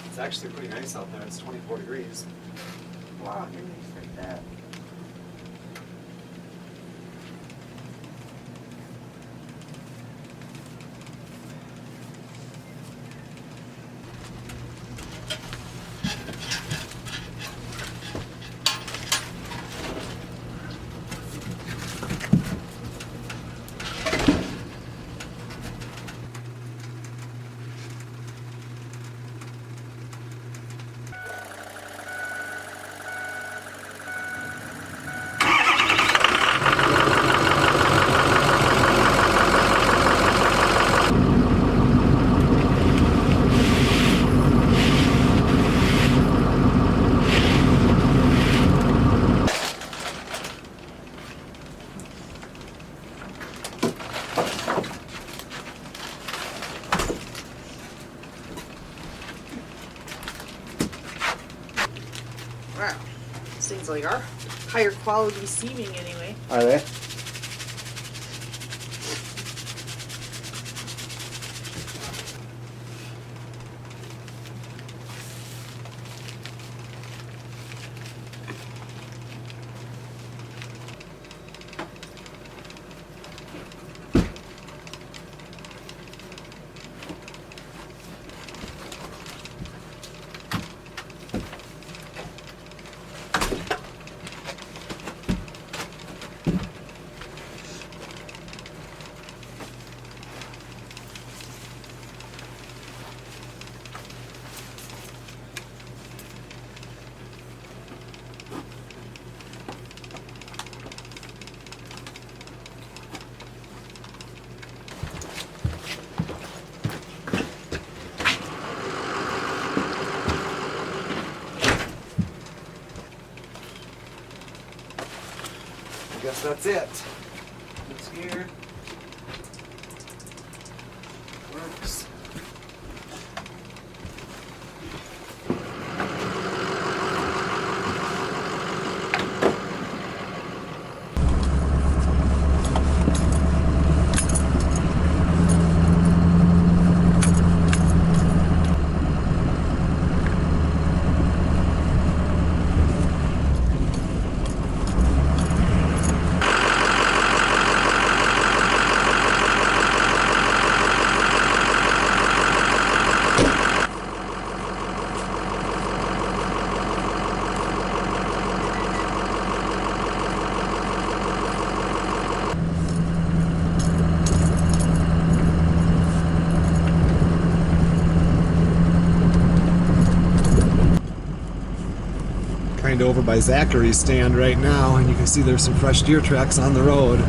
A: It's actually pretty nice out there. It's 24 degrees.
B: wow, you're used like that. Wow. These things like are higher quality seeming anyway.
A: Are they? guess that's it. It's here. Works. Kind of over by Zachary's stand right now, and you can see there's some fresh deer tracks on the road.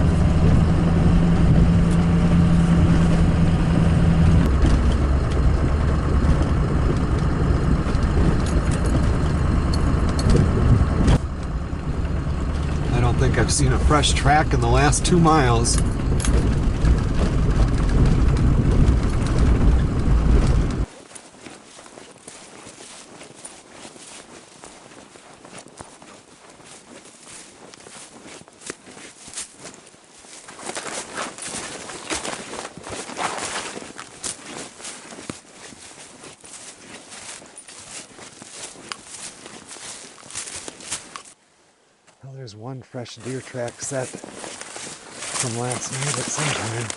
A: I don't think I've seen a fresh track in the last 2 miles. Well, there's one fresh deer track set from last night at some time.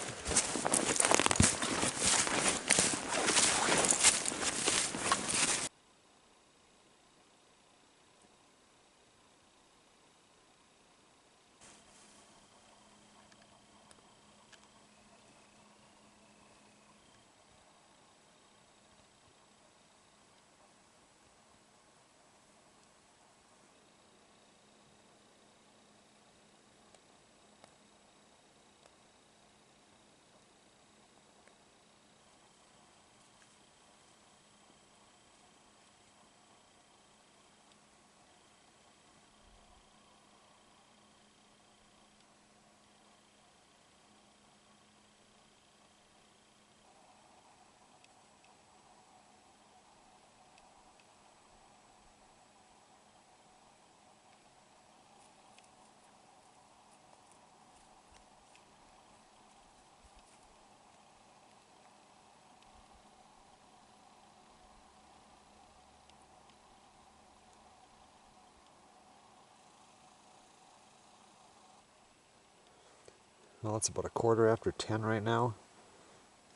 A: Well, it's about 10:15 right now.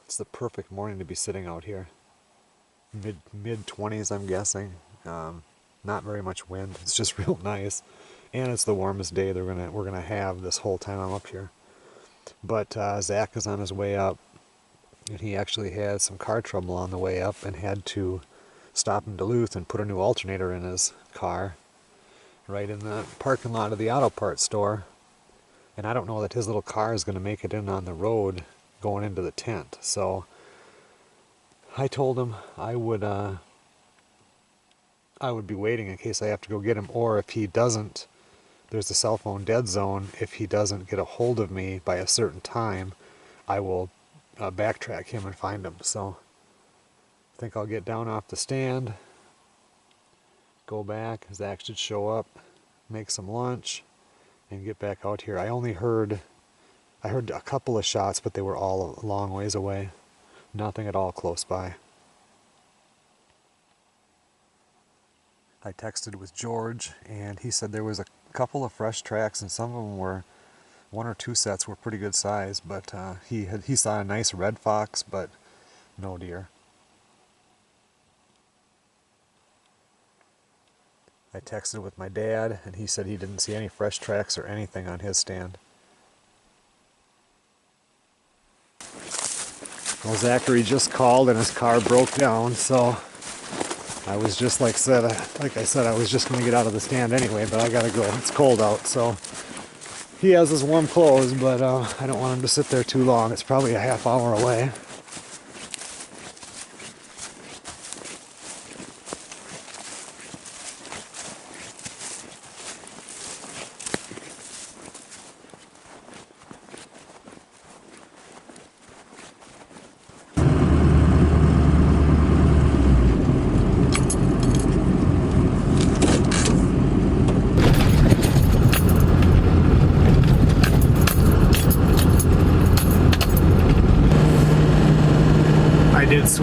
A: It's the perfect morning to be sitting out here. Mid 20s, I'm guessing. Not very much wind. It's just real nice, and it's the warmest day we're gonna have this whole time I'm up here. But Zach is on his way up, and he actually had some car trouble on the way up and had to stop in Duluth and put a new alternator in his car right in the parking lot of the auto parts store. And I don't know that his little car is going to make it in on the road going into the tent. So I told him I would be waiting in case I have to go get him, or if he doesn't, there's the cell phone dead zone. If he doesn't get a hold of me by a certain time, I will backtrack him and find him. So I think I'll get down off the stand, go back. Zach should show up, make some lunch, and get back out here. I heard a couple of shots, but they were all a long ways away. Nothing at all close by. I texted with George, and he said there was a couple of fresh tracks, and some of them were, 1 or 2 sets were pretty good size, but he saw a nice red fox, but no deer. I texted with my dad, and he said he didn't see any fresh tracks or anything on his stand. Well, Zachary just called and his car broke down, so I was just like I said, I was just going to get out of the stand anyway, but I gotta go. It's cold out, so he has his warm clothes, but I don't want him to sit there too long. It's probably a half hour away.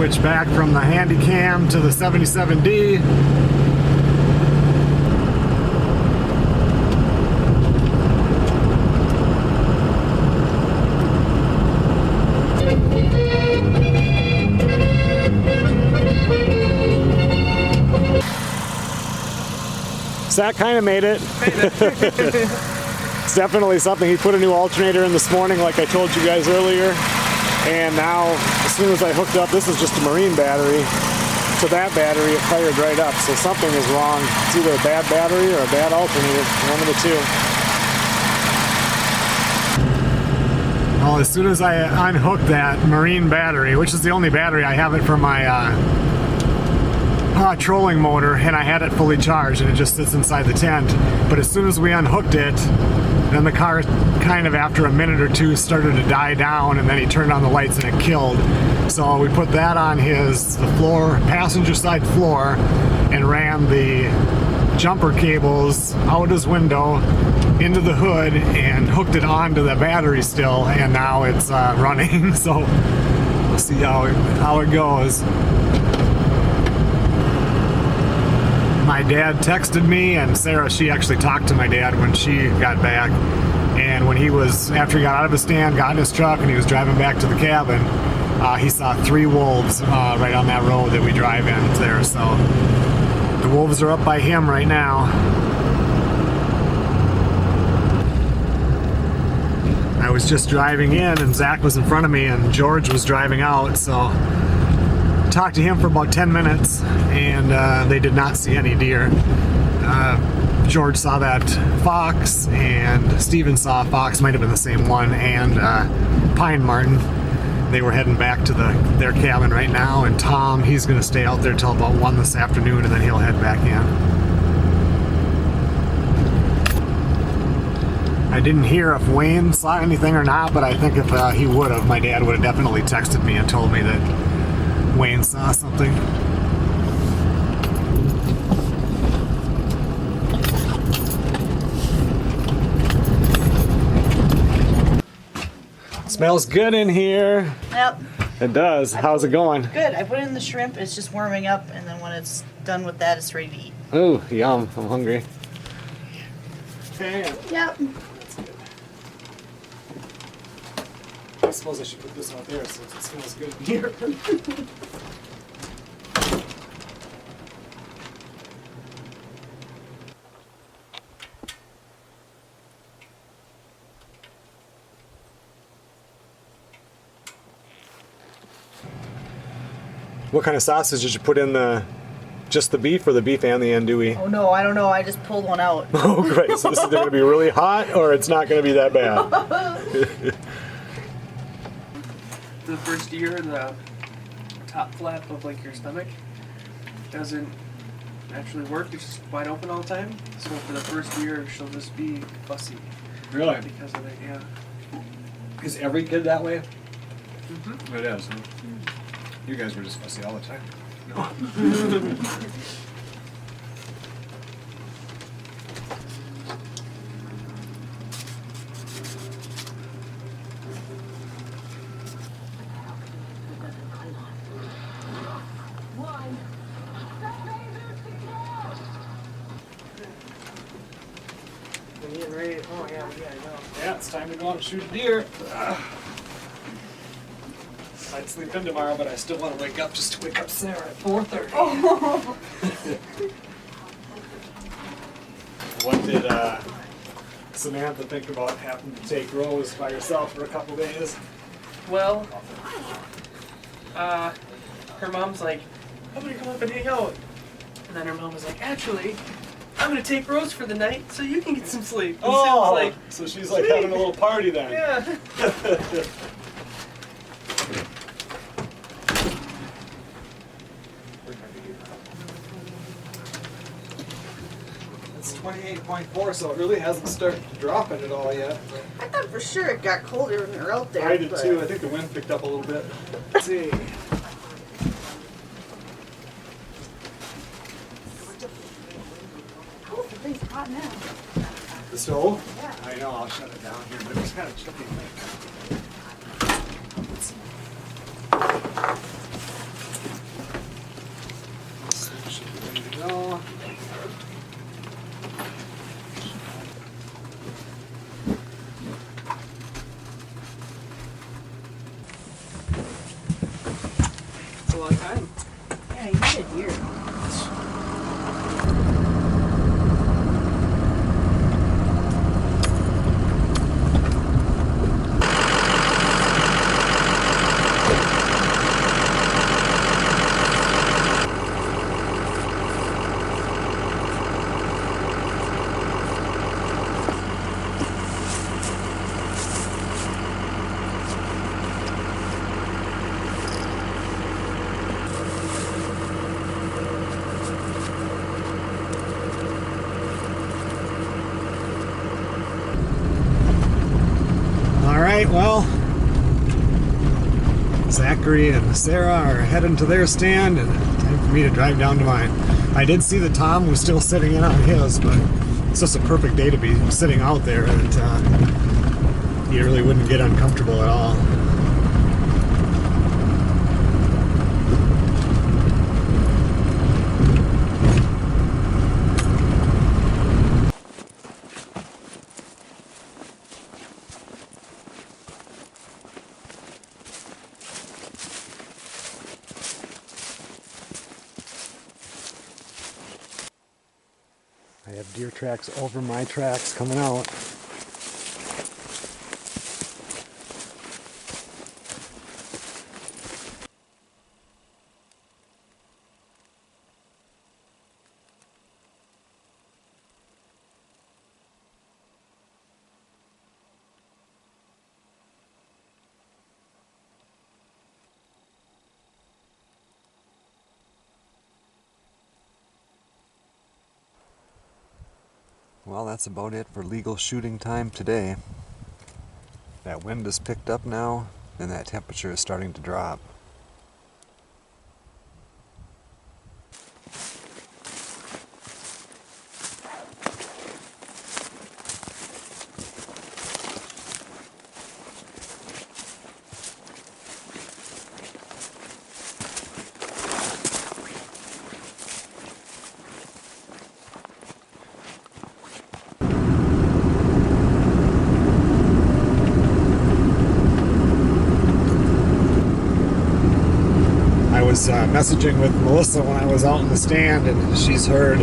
A: switch back from the Handycam to the 77D. Zach kind of made it. It's definitely something. He put a new alternator in this morning like I told you guys earlier. And now, as soon as I hooked up, this is just a marine battery, to that battery, it fired right up. So something is wrong. It's either a bad battery or a bad alternator, one of the two. Well, as soon as I unhooked that marine battery, which is the only battery I have it for my trolling motor, and I had it fully charged and it just sits inside the tent. But as soon as we unhooked it, then the car kind of after a minute or two started to die down, and then he turned on the lights and it killed. So we put that on the floor, passenger side floor, and ran the jumper cables out his window into the hood and hooked it onto the battery still, and now it's running. So we'll see how it goes. My dad texted me, and Sara, she actually talked to my dad when she got back. And when after he got out of his stand, got in his truck, and he was driving back to the cabin, he saw 3 wolves right on that road that we drive in there. So the wolves are up by him right now. I was just driving in, and Zach was in front of me, and George was driving out, so talked to him for about 10 minutes, and they did not see any deer. George saw that fox, and Steven saw a fox, might have been the same one, and pine marten. They were heading back to their cabin right now, and Tom, he's going to stay out there till about 1 this afternoon, and then he'll head back in. I didn't hear if Wayne saw anything or not, but I think if he would have, my dad would have definitely texted me and told me that Wayne saw something. Smells good in here.
B: Yep.
A: It does. How's it going?
B: Good. I put in the shrimp. It's just warming up, and then when it's done with that, it's ready to eat.
A: Ooh, yum. I'm hungry. Okay.
B: Yep.
A: I suppose I should put this out there since it smells good in here. What kind of sausage did you put in just the beef or the beef and the andouille?
B: Oh no, I don't know. I just pulled one out.
A: Oh, great. So this is going to be really hot, or it's not going to be that bad?
G: The first year, the top flap of like your stomach doesn't actually work. It's just wide open all the time. So for the first year, she'll just be fussy.
A: Really?
G: Because of it, yeah.
A: Is every kid that way?
G: Mm-hmm.
A: It is. Huh? You guys were just fussy all the time. No.
G: We're getting ready. Oh yeah, we gotta go.
A: Yeah, it's time to go out and shoot a deer. I'd sleep in tomorrow, but I still want to wake up just to wake up Sara at 4:30. Oh. What did Samantha think about having to take Rose by herself for a couple days?
G: Well, her mom's like, I'm gonna come up and hang out. And then her mom was like, actually, I'm gonna take Rose for the night so you can get some sleep. And
A: Oh,
G: Sam's like,
A: so she's like having a little party then.
G: yeah.
A: It's 28.4, so it really hasn't started dropping at all yet.
B: I thought for sure it got colder when we were out there.
A: I did
B: but-
A: too. I think the wind picked up a little bit. Let's see.
B: Oh, the thing's hot now.
A: The stove?
B: Yeah.
A: I know, I'll shut it down here, but it's kind of chilly. Let's see. right, well, Zachary and Sara are heading to their stand, and time for me to drive down to mine. I did see that Tom was still sitting in on his, but it's just a perfect day to be sitting out there, and you really wouldn't get uncomfortable at all. I have deer tracks over my tracks coming out. Well, that's about it for legal shooting time today. That wind has picked up now, and that temperature is starting to drop. I was messaging with Melissa when I was out in the stand, and she's heard,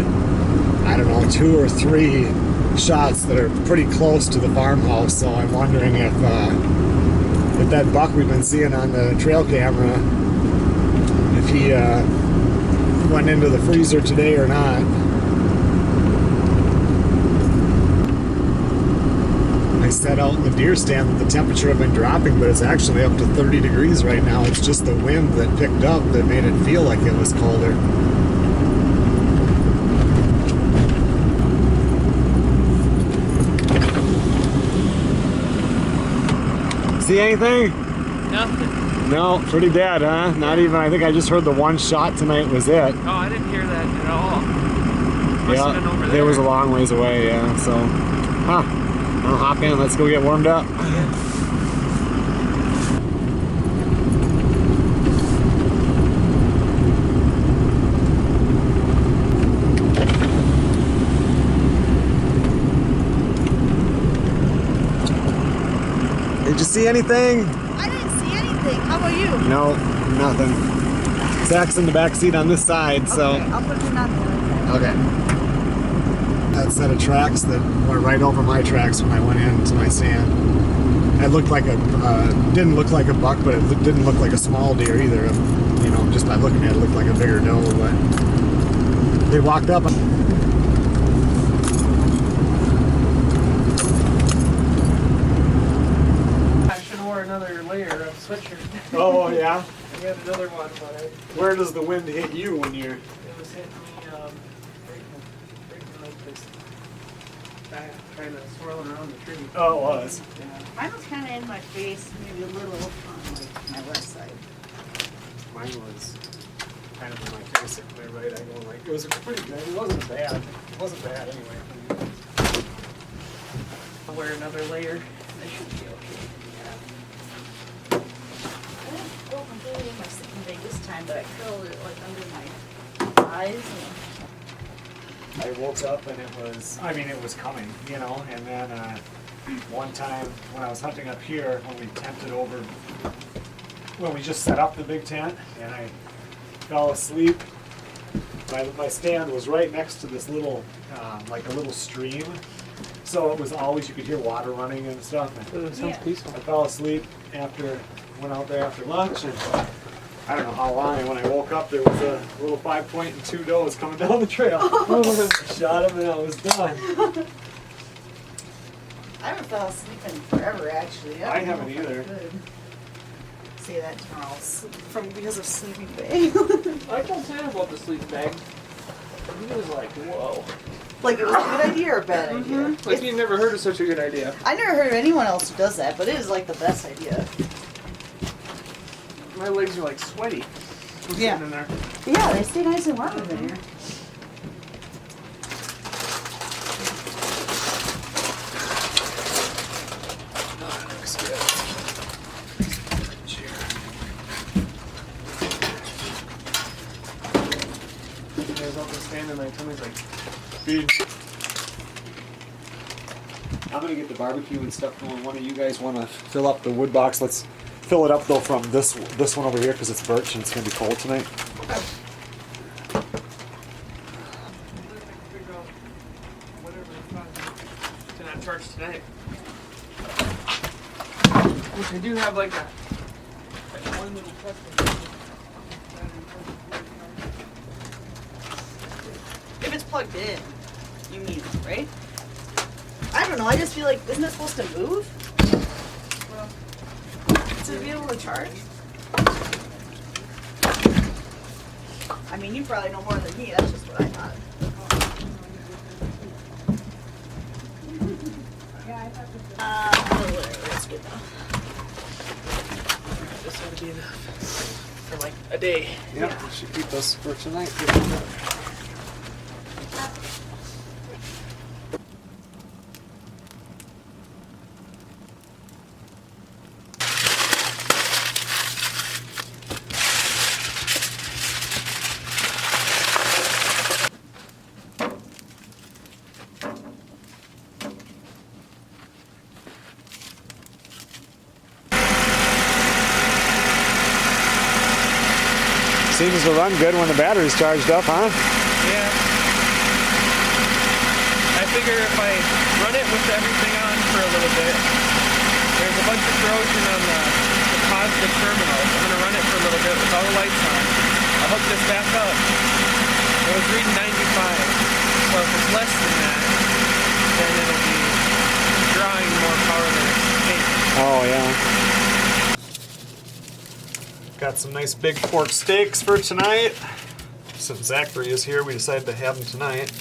A: I don't know, 2 or 3 shots that are pretty close to the farmhouse. So I'm wondering if that buck we've been seeing on the trail camera, if he went into the freezer today or not. I said out in the deer stand that the temperature had been dropping, but it's actually up to 30 degrees right now. It's just the wind that picked up that made it feel like it was colder. See anything?
G: Nothing.
A: No, pretty dead, huh? Not even, I think I just heard the one shot tonight was it.
G: Oh, I didn't hear that at all. Must have been over
A: Yeah,
G: there.
A: it was a long ways away, yeah, so. Huh. I'll hop in, let's go get warmed up. Did you see anything?
D: I didn't see anything. How about you?
A: No, nothing. Zach's in the back seat on this side, so.
D: Okay, I'll put it on the other side.
A: Okay. That set of tracks that went right over my tracks when I went into my stand. It looked like didn't look like a buck, but it didn't look like a small deer either. You know, just by looking at it, it looked like a bigger doe, but they walked up.
G: I should have wore another layer of sweatshirt.
A: Oh, yeah?
G: I got another one, but
A: Where does the wind hit you when you're...
G: it was hitting me breaking like this back, trying to swirl around the tree.
A: Oh, it was.
G: Yeah.
D: Mine was kind of in my face, maybe a little on like my left side.
A: Mine was kind of in my face at my right angle. Like, it was pretty good. It wasn't bad. It wasn't bad anyway.
G: I'll wear another layer. I should be okay.
D: I didn't go completely in my sleeping bag this time, but I curled it like under my eyes.
A: I woke up and it was, I mean, it was coming, you know, and then one time when I was hunting up here, when we tented over, when we just set up the big tent, and I fell asleep, my stand was right next to this little, like a little stream, so it was always, you could hear water running and stuff. And
G: It sounds peaceful.
A: I fell asleep went out there after lunch, and I don't know how long, and when I woke up, there was a little 5-point and 2 does coming down the trail. Shot him and I was done.
B: I haven't fell asleep in forever, actually.
A: I
B: don't know
A: haven't
B: if I
A: either.
B: could say that tomorrow because of sleeping bag.
G: I don't care about the sleep bag. He was like, whoa.
B: Like it was a good idea or a bad idea.
G: Like you never heard of such a good idea.
B: I never heard of anyone else who does that, but it is like the best idea.
G: My legs are like sweaty. From
B: Yeah.
G: sitting in there.
B: Yeah, they stay nice and warm in here.
G: I was up and standing, my tummy's like, feed.
A: I'm gonna get the barbecue and stuff going. One of you guys want to fill up the wood box? Let's fill it up though from this one over here because it's birch and it's gonna be cold tonight.
G: To not charge tonight. Which I do have like one little test.
B: If it's plugged in, you mean, right? I don't know, I just feel like, isn't it supposed to move? To be able to charge? I mean, you probably know more than me, that's just what I thought. Whatever, that's good enough.
G: This ought to be enough for like a day.
A: Yep, we should keep this for tonight. Seems to run good when the battery's charged up, huh?
G: Yeah. I figure if I run it with everything on for a little bit, there's a bunch of corrosion on the positive terminals. I'm going to run it for a little bit with all the lights on. I'll hook this back up. It was reading 95. So if it's less than that, then it'll be drawing more power than it's taking.
A: Oh, yeah. Got some nice big pork steaks for tonight. Since Zachary is here, we decided to have them tonight.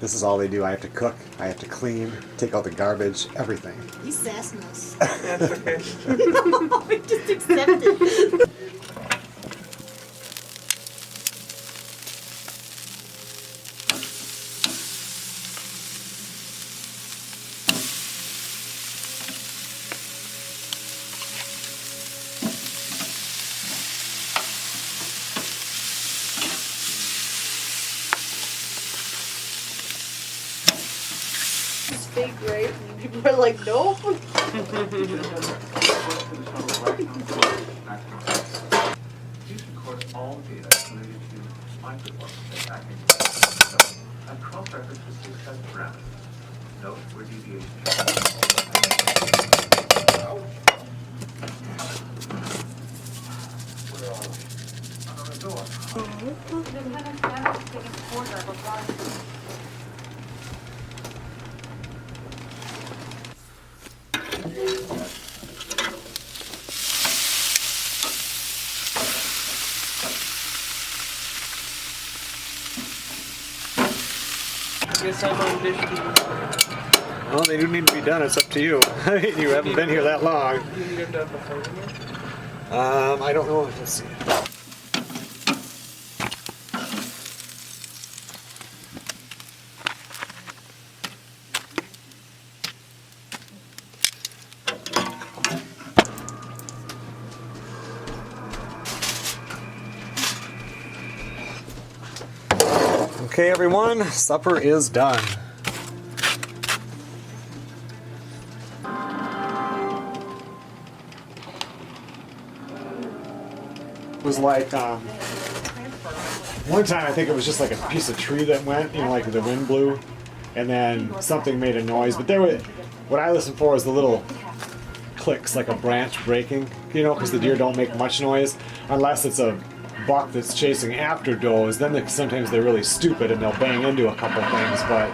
A: This is all they do. I have to cook, I have to clean, take out the garbage, everything.
B: He's sassing us.
G: That's okay.
B: We just accept it. Steak, right? And people are like, nope.
F: You should, of course, all data related to my performance and packaging. And cross-reference with success parameters. Note where deviations. Where are we? On the door.
G: Guess I'm on dish duty.
A: Well, they do need to be done. It's up to you. You haven't been here that long.
G: You need them done before dinner?
A: I don't know. Let's see. Okay, everyone, supper is done. It was like one time I think it was just like a piece of tree that went, you know, like the wind blew, and then something made a noise. But there was, what I listened for was the little clicks, like a branch breaking, you know, because the deer don't make much noise unless it's a buck that's chasing after does, then sometimes they're really stupid and they'll bang into a couple things, but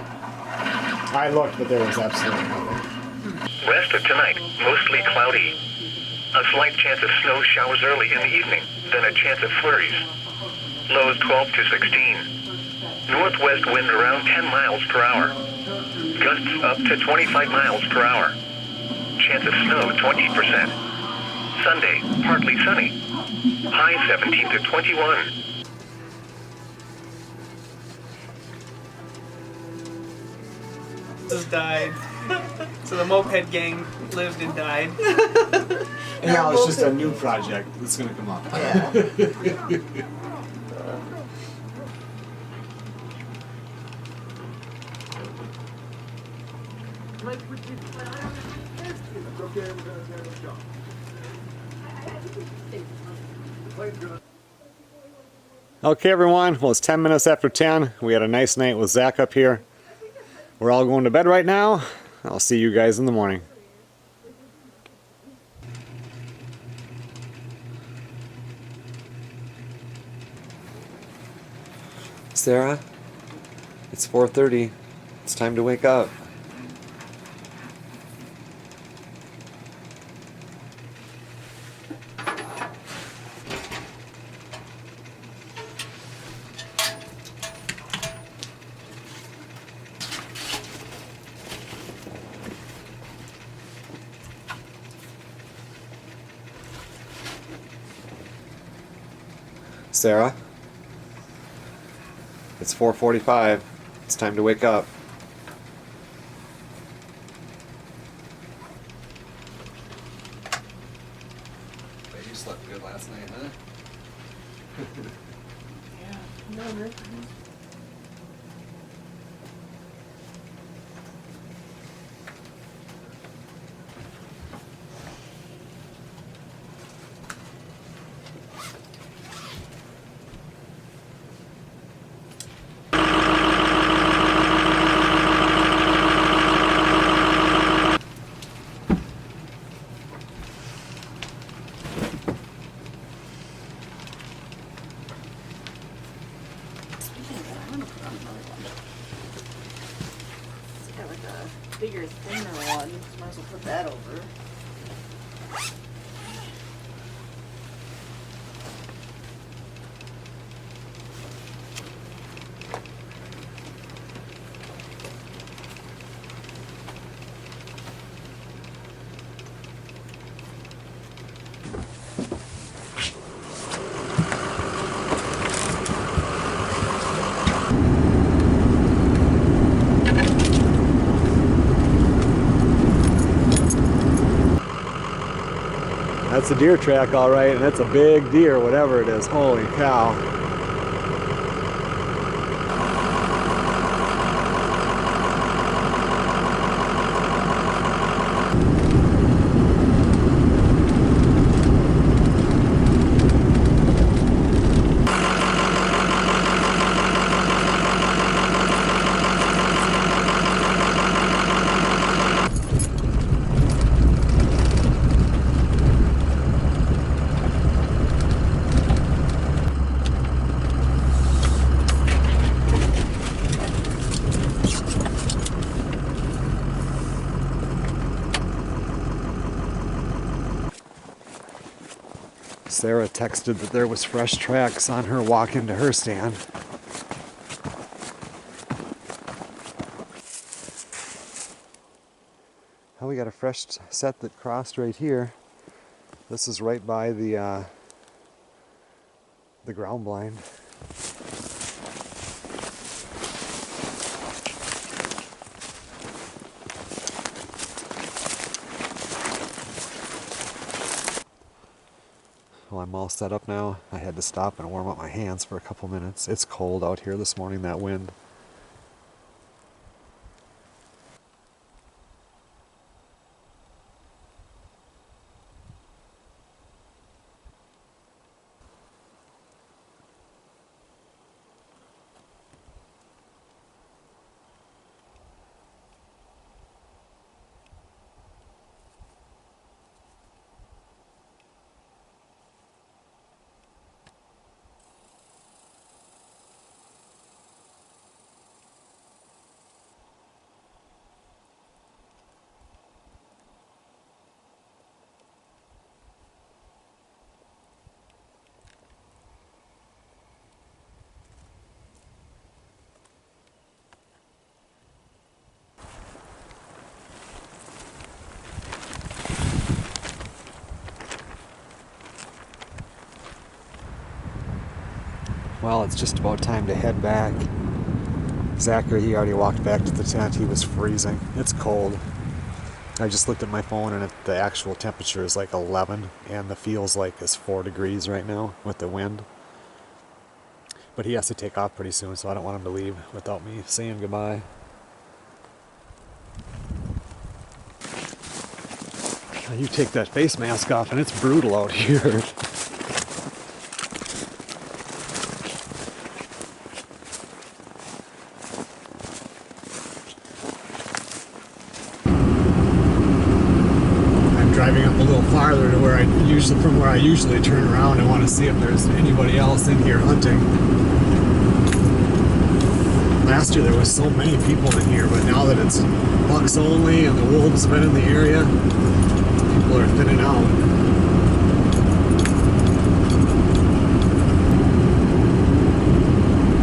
A: I looked, but there was absolutely nothing.
H: Rest of tonight, mostly cloudy. A slight chance of snow showers early in the evening, then a chance of flurries. Lows 12 to 16. Northwest wind around 10 miles per hour. Gusts up to 25 miles per hour. Chance of snow 20%. Sunday, partly sunny. High 17 to 21.
G: Just died. So the moped gang lived and died.
A: Anyhow, it's just a new project that's gonna come up.
B: Yeah.
A: Okay, everyone. Well, it's 10 minutes after 10. We had a nice night with Zach up here. We're all going to bed right now. I'll see you guys in the morning.
I: Sara, it's 4:30. It's time to wake up. Sara, it's 4:45. It's time to wake up. Bet you slept good last night, huh?
D: It's got like a bigger, thinner one. Might as well put that over.
A: That's a deer track, all right, and that's a big deer, whatever it is. Holy cow. Sara texted that there was fresh tracks on her walk into her stand. Oh, we got a fresh set that crossed right here. This is right by the ground blind. Well, I'm all set up now. I had to stop and warm up my hands for a couple minutes. It's cold out here this morning, that wind. Well, it's just about time to head back. Zachary, he already walked back to the tent. He was freezing. It's cold. I just looked at my phone and the actual temperature is like 11 and the feels like it's 4 degrees right now with the wind. But he has to take off pretty soon, so I don't want him to leave without me saying goodbye. You take that face mask off and it's brutal out here. Driving up a little farther to where I usually turn around and want to see if there's anybody else in here hunting. Last year there was so many people in here, but now that it's bucks only and the wolves have been in the area, people are thinning out.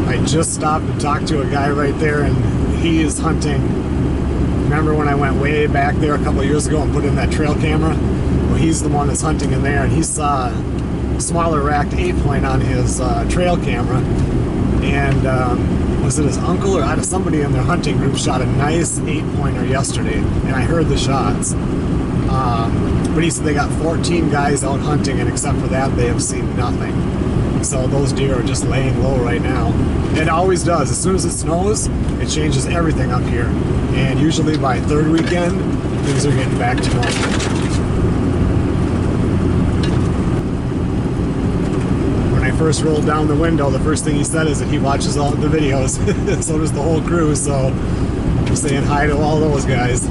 A: I just stopped and talked to a guy right there, and he is hunting. Remember when I went way back there a couple of years ago and put in that trail camera? Well, he's the one that's hunting in there, and he saw a smaller racked 8-point on his trail camera. And was it his uncle or somebody in their hunting group shot a nice 8-pointer yesterday, and I heard the shots. But he said they got 14 guys out hunting, and except for that, they have seen nothing. So those deer are just laying low right now. It always does. As soon as it snows, it changes everything up here. And usually by third weekend, things are getting back to normal. When I first rolled down the window, the first thing he said is that he watches all of the videos. So does the whole crew. So I'm saying hi to all those guys.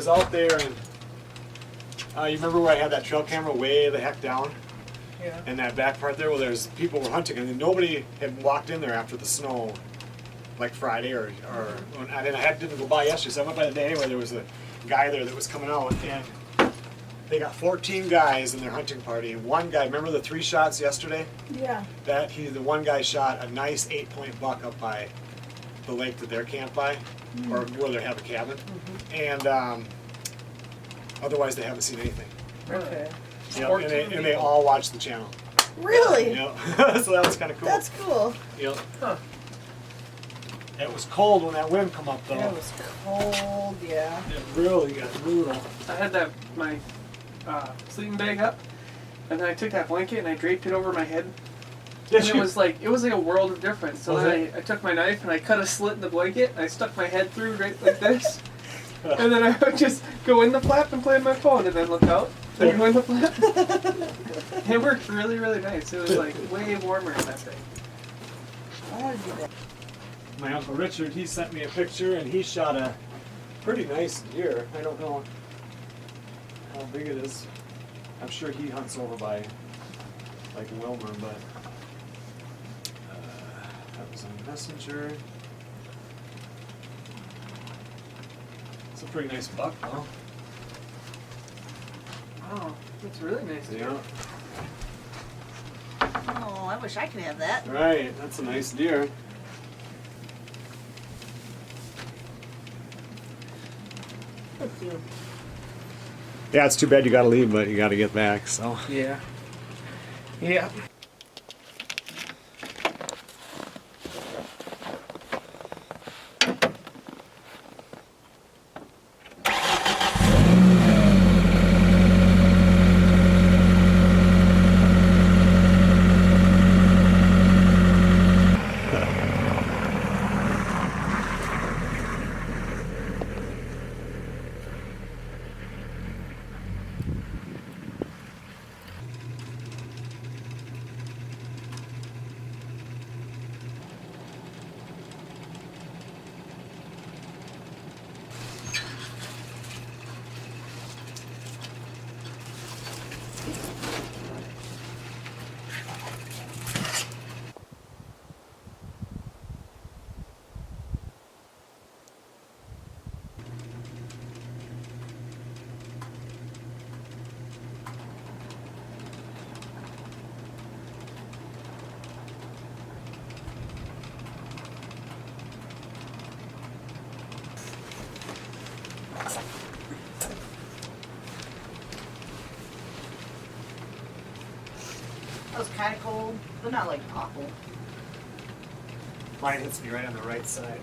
A: Out there, and you remember where I had that trail camera way the heck down?
B: Yeah.
A: And that back part there, well, there's people were hunting, and then nobody had walked in there after the snow, like Friday or I didn't go by yesterday, so I went by the day where there was a guy there that was coming out, and they got 14 guys in their hunting party, and one guy, remember the 3 shots yesterday?
B: Yeah.
A: The one guy shot a nice 8-point buck up by the lake that they're camped by, or where they have a cabin, and otherwise they haven't seen anything.
B: Okay.
A: Yep, and they all watch the channel.
B: Really?
A: Yep. So that was kind of cool.
B: That's cool.
A: Yep.
B: Huh.
A: It was cold when that wind come up though.
B: It was cold, yeah.
A: It really got brutal.
G: I had my sleeping bag up, and then I took that blanket and I draped it over my head. And it was like a world of difference. So then I took my knife and I cut a slit in the blanket and I stuck my head through right like this. And then I would just go in the flap and play on my phone and then look out and go in the flap. It worked really, really nice. It was like way warmer in that thing.
B: I want to do that.
A: My Uncle Richard, he sent me a picture and he shot a pretty nice deer. I don't know how big it is. I'm sure he hunts over by like Wilmer, but that was on Messenger. It's a pretty nice buck though.
G: Wow, that's really nice.
A: Yeah.
B: Oh, I wish I could have that.
A: Right, that's a nice deer. Yeah, it's too bad you gotta leave, but you gotta get back, so.
G: Yeah. Yeah.
B: That was kind of cold, but not like awful.
A: Mine hits me right on the right side.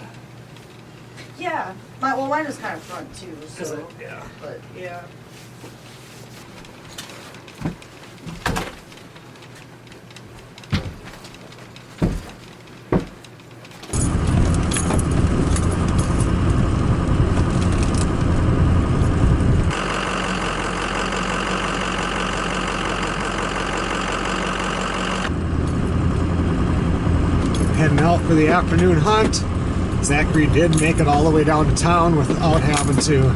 B: Yeah. Mine was kind of front too. So.
A: Is it? Yeah.
B: But yeah.
A: Heading out for the afternoon hunt. Zachary did make it all the way down to town without having to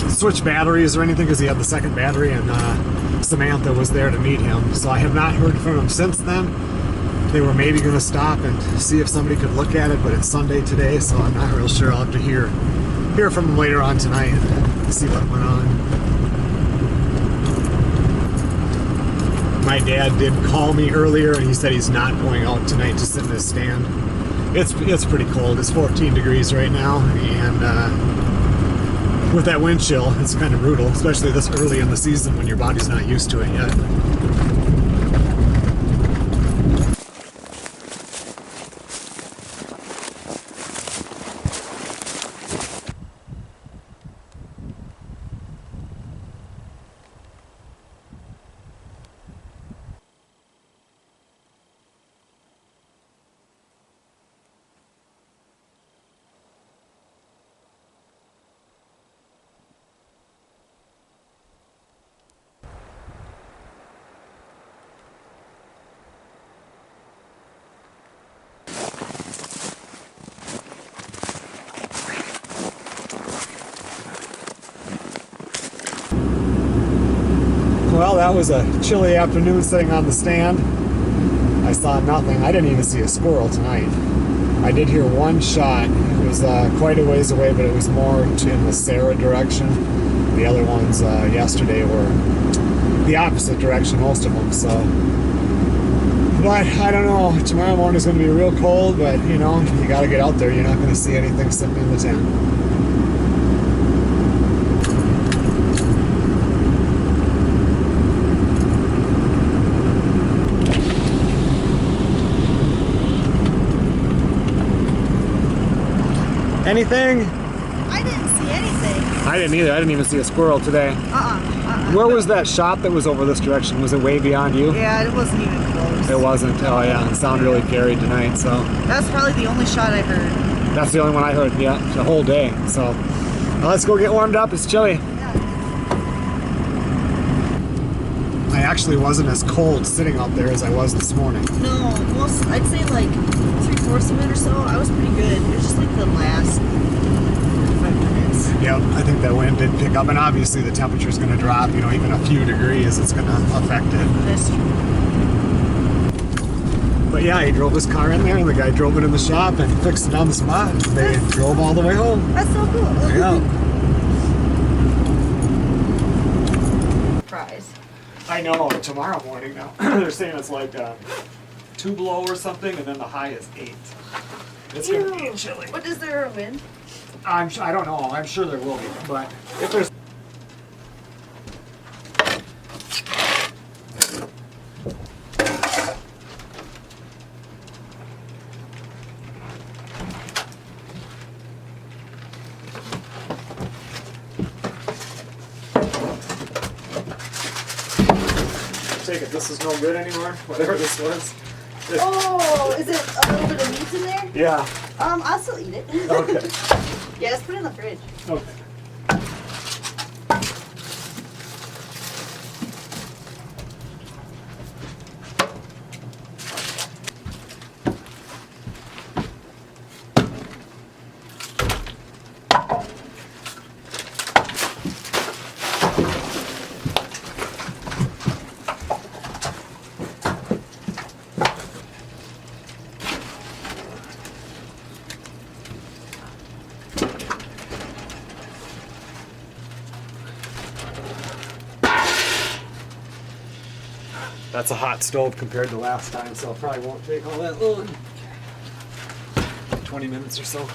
A: switch batteries or anything because he had the second battery, and Samantha was there to meet him. So I have not heard from him since then. They were maybe going to stop and see if somebody could look at it, but it's Sunday today, so I'm not real sure. I'll have to hear from him later on tonight to see what went on. My dad did call me earlier, and he said he's not going out tonight to sit in his stand. It's pretty cold. It's 14 degrees right now, and with that wind chill, it's kind of brutal, especially this early in the season when your body's not used to it yet. Well, that was a chilly afternoon sitting on the stand. I saw nothing. I didn't even see a squirrel tonight. I did hear one shot. It was quite a ways away, but it was more in the Sara direction. The other ones yesterday were the opposite direction, most of them. So, but I don't know. Tomorrow morning is going to be real cold, but you know, you got to get out there. You're not going to see anything sitting in the tent. Anything?
B: I didn't see anything.
A: I didn't either. I didn't even see a squirrel today. Where was that shot that was over this direction? Was it way beyond you?
B: Yeah, it wasn't even close.
A: It wasn't. Oh yeah, the sound really carried tonight. So
B: That's probably the only shot I heard.
A: that's the only one I heard. Yeah, the whole day. So let's go get warmed up. It's chilly. I actually wasn't as cold sitting out there as I was this morning.
B: No, I'd say like 3/4 of it or so. I was pretty good. It was just like the last 45 minutes.
A: Yep, I think that wind did pick up, and obviously the temperature's going to drop. You know, even a few degrees, it's going to affect it.
B: That's true.
A: But yeah, he drove his car in there, and the guy drove it in the shop and fixed it on the spot. They drove all the way home.
B: That's so cool.
A: Yeah.
B: Prize.
A: I know, tomorrow morning now. They're saying it's like 2 below or something, and then the high is 8. It's going to be chilly.
B: What is there a wind?
A: I don't know. I'm sure there will be, but if there's... Take it. This is no good anymore. Whatever this was.
B: Oh, is it a little bit of meat in there?
A: Yeah.
B: I'll still eat it.
A: Okay.
B: Yeah, let's put it in the fridge.
A: Okay. That's a hot stove compared to last time, so it probably won't take all that long. 20 minutes or so.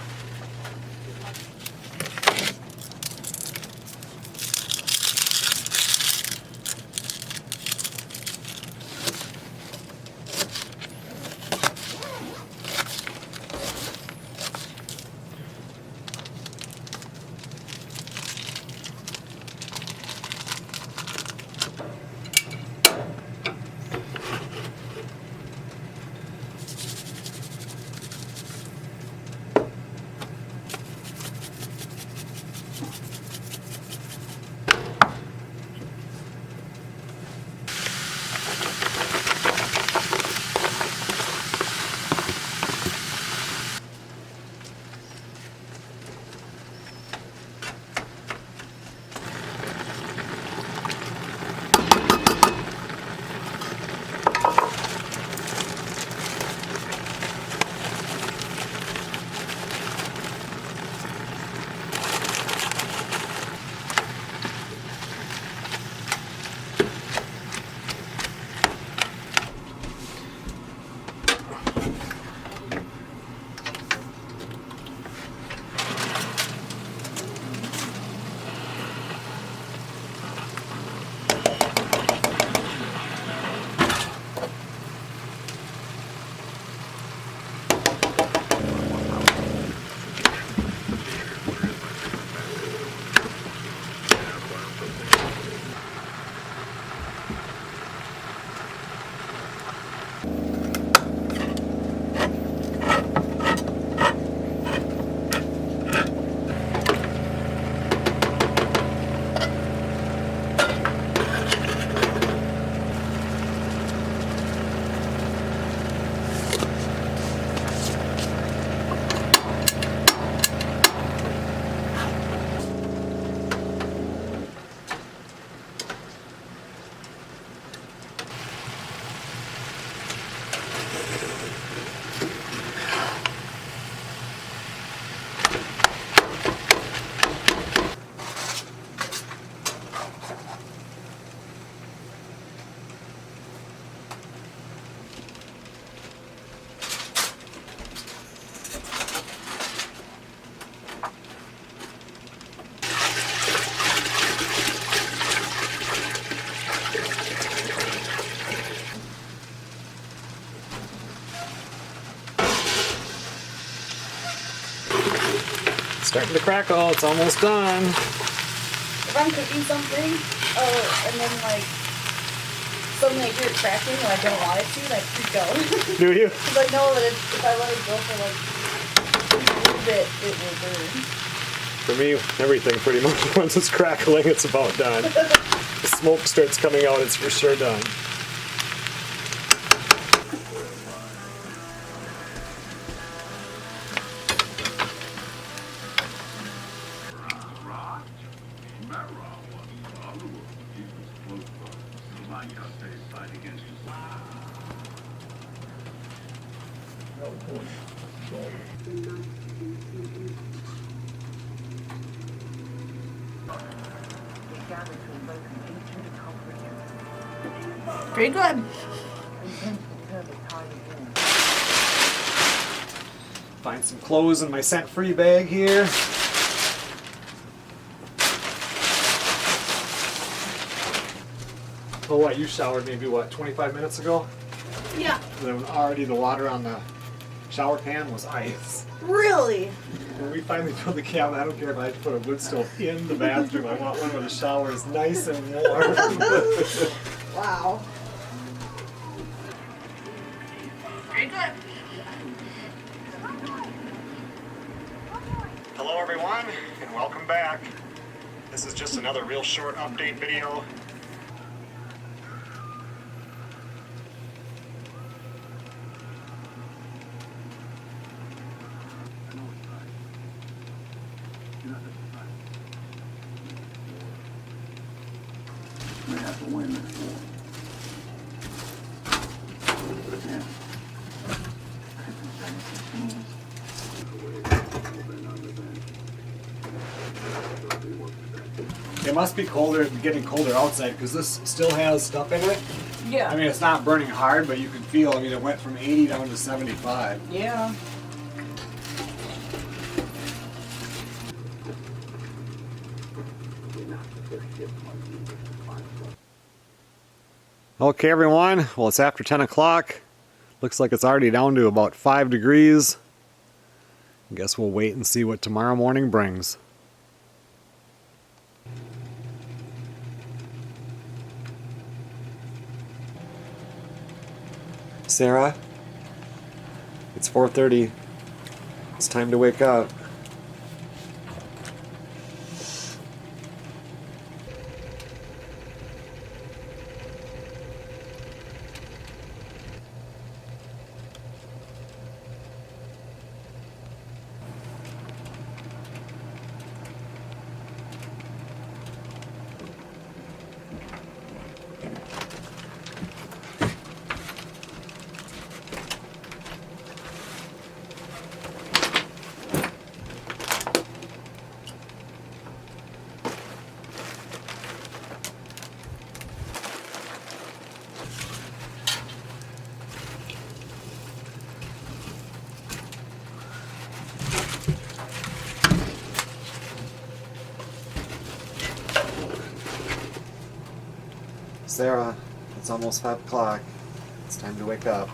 A: starting to crackle. It's almost done.
D: If I'm cooking something, and then like suddenly I hear it cracking when I don't want it to, and I freak out.
A: Do you?
D: Because I know that if I let it go for like a little bit, it will burn.
A: For me, everything pretty much. Once it's crackling, it's about done. The smoke starts coming out, it's for sure done.
B: Pretty good.
A: Find some clothes in my scent-free bag here. Oh, what, you showered maybe, what, 25 minutes ago?
B: Yeah.
A: And then already the water on the shower pan was ice.
B: Really?
A: When we finally filled the cabinet, I don't care if I had to put a wood stove in the bathroom. I want one where the shower is nice and warm.
B: Wow. Very good.
A: Hello everyone, and welcome back. This is just another real short update video. It must be colder, getting colder outside because this still has stuff in it.
B: Yeah.
A: I mean, it's not burning hard, but you can feel, I mean, it went from 80 down to 75.
B: Yeah.
A: Okay, everyone. Well, it's after 10 o'clock. Looks like it's already down to about 5 degrees. I guess we'll wait and see what tomorrow morning brings. Sarah, it's 4:30. It's time to wake up. Sarah, it's almost 5 o'clock. It's time to wake up.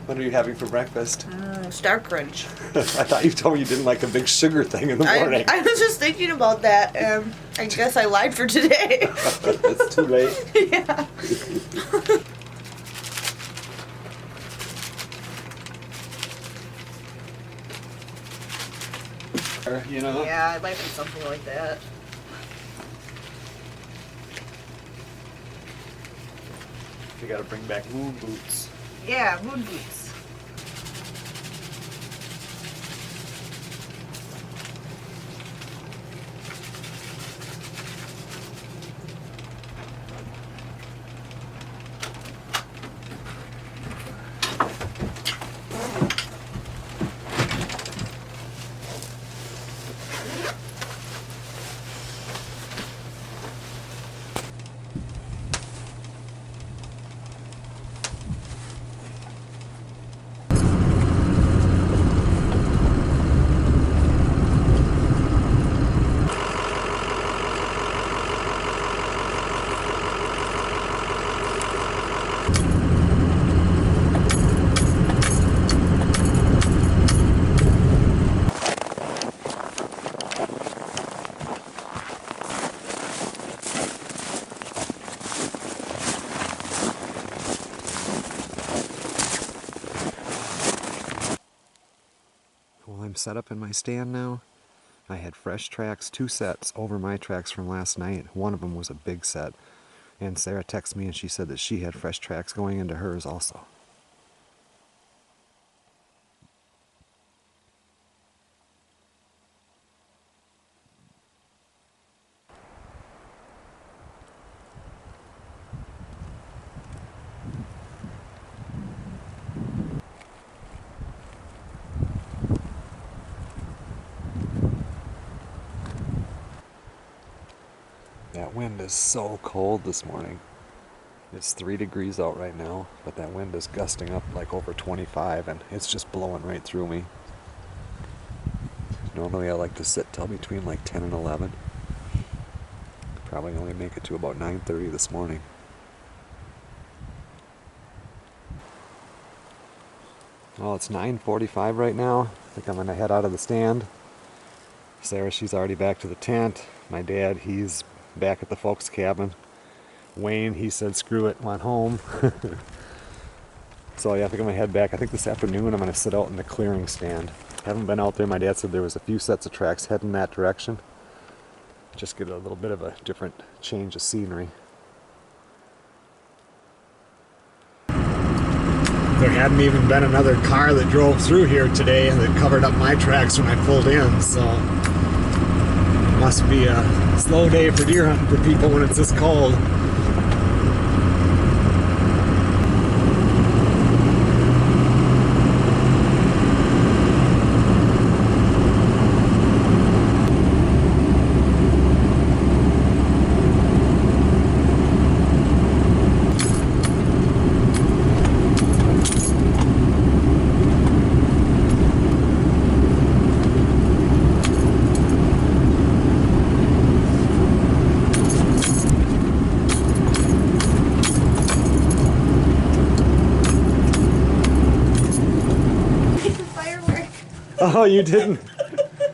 A: What are you having for breakfast?
B: Star Crunch.
A: I thought you told me you didn't like a big sugar thing in the morning.
B: I was just thinking about that. I guess I lied for today.
A: It's too late.
B: Yeah.
A: You know?
B: Yeah, it might be something like that.
A: You gotta bring back moon boots.
B: Yeah, moon boots.
I: I'm set up in my stand now. I had fresh tracks, 2 sets over my tracks from last night. One of them was a big set. And Sara texted me and she said that she had fresh tracks going into hers also. That wind is so cold this morning. It's 3 degrees out right now, but that wind is gusting up like over 25 and it's just blowing right through me. Normally I like to sit till between like 10 and 11. Probably only make it to about 9:30 this morning. Well, it's 9:45 right now. I think I'm gonna head out of the stand. Sara, she's already back to the tent. My dad, he's back at the folks' cabin. Wayne, he said screw it, went home. So yeah, I think I'm gonna head back. I think this afternoon I'm gonna sit out in the clearing stand. Haven't been out there. My dad said there was a few sets of tracks heading that direction. Just get a little bit of a different change of scenery.
A: There hadn't even been another car that drove through here today that covered up my tracks when I pulled in, so it must be a slow day for deer hunting for people when it's this cold. Oh, you didn't?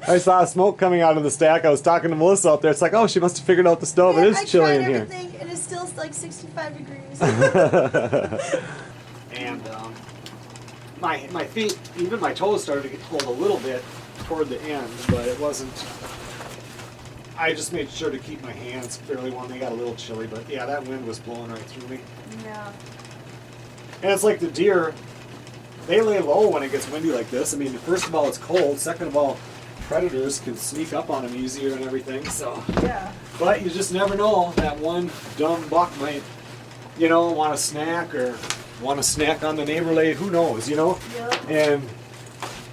A: I saw smoke coming out of the stack. I was talking to Melissa out there. It's like, oh, she must have figured out the stove. It is chilly in here.
D: I tried everything, and it's still like 65 degrees.
A: And my feet, even my toes started to get cold a little bit toward the end, but it wasn't. I just made sure to keep my hands fairly warm. They got a little chilly, but yeah, that wind was blowing right through me.
B: Yeah.
A: And it's like the deer, they lay low when it gets windy like this. I mean, first of all, it's cold. Second of all, predators can sneak up on them easier and everything. So,
B: Yeah.
A: but you just never know. That one dumb buck might, want a snack or want to snack on the neighbor lane. Who knows,
B: Yep.
A: And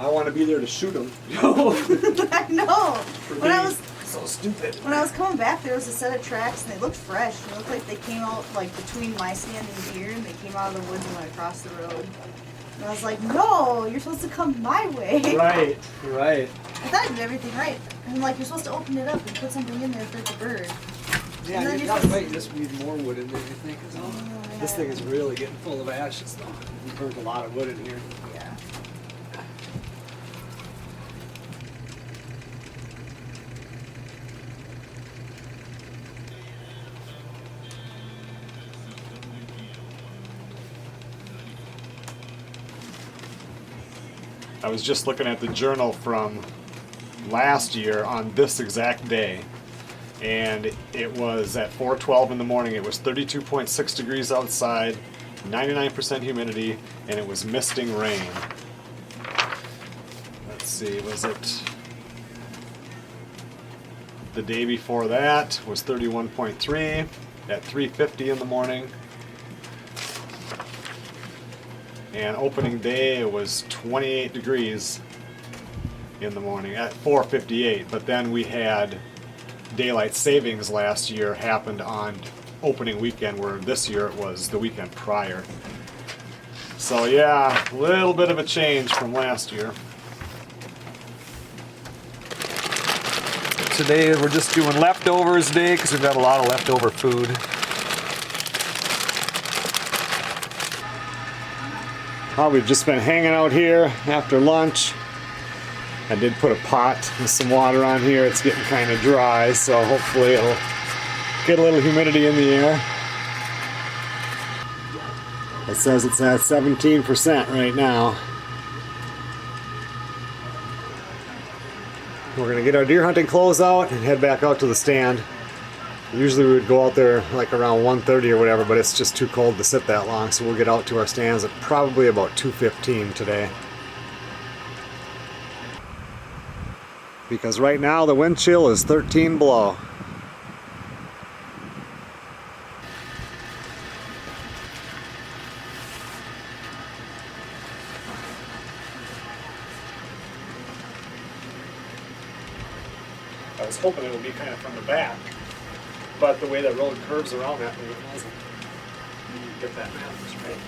A: I want to be there to shoot them.
B: I know. When I was
A: so stupid.
B: When I was coming back, there was a set of tracks, and they looked fresh. They looked like they came out, like, between my stand and deer, and they came out of the woods and went across the road. And I was like, no, you're supposed to come my way.
A: Right.
B: I thought I did everything right. And, like, you're supposed to open it up and put something in there for the bird.
A: Yeah,
B: And then
A: you
B: you're
A: got
B: supposed
A: right. Just need more wood in there, you think? This thing is really getting full of ashes, though. We burned a lot of wood in here.
B: Yeah.
A: I was just looking at the journal from last year on this exact day, and it was at 4:12 in the morning. It was 32.6 degrees outside, 99% humidity, and it was misting rain. Let's see, was it the day before that was 31.3 at 3:50 in the morning. And opening day, it was 28 degrees in the morning at 4:58. But then we had daylight savings last year happened on opening weekend, where this year it was the weekend prior. So yeah, a little bit of a change from last year. Today we're just doing leftovers day because we've got a lot of leftover food. Oh, we've just been hanging out here after lunch. I did put a pot with some water on here. It's getting kind of dry, so hopefully it'll get a little humidity in the air. It says it's at 17% right now.
I: We're gonna get our deer hunting clothes out and head back out to the stand. Usually we would go out there like around 1:30 or whatever, but it's just too cold to sit that long, so we'll get out to our stands at probably about 2:15 today. Because right now the wind chill is 13 below.
A: I was hoping it would be kind of from the back, but the way the road curves around that, maybe it wasn't. Get that map just right.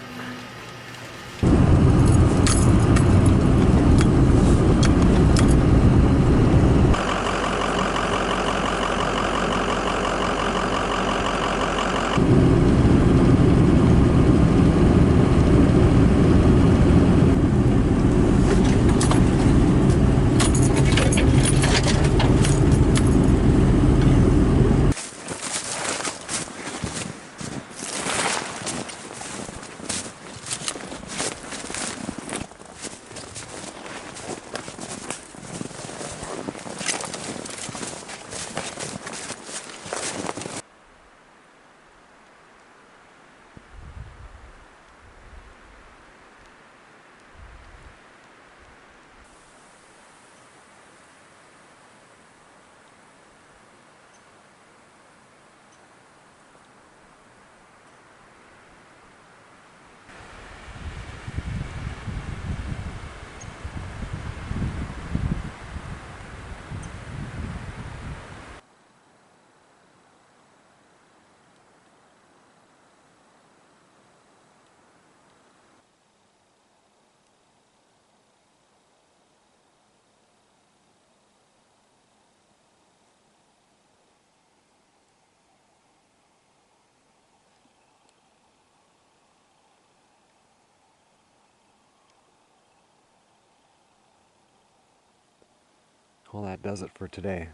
I: Well, that does it for today.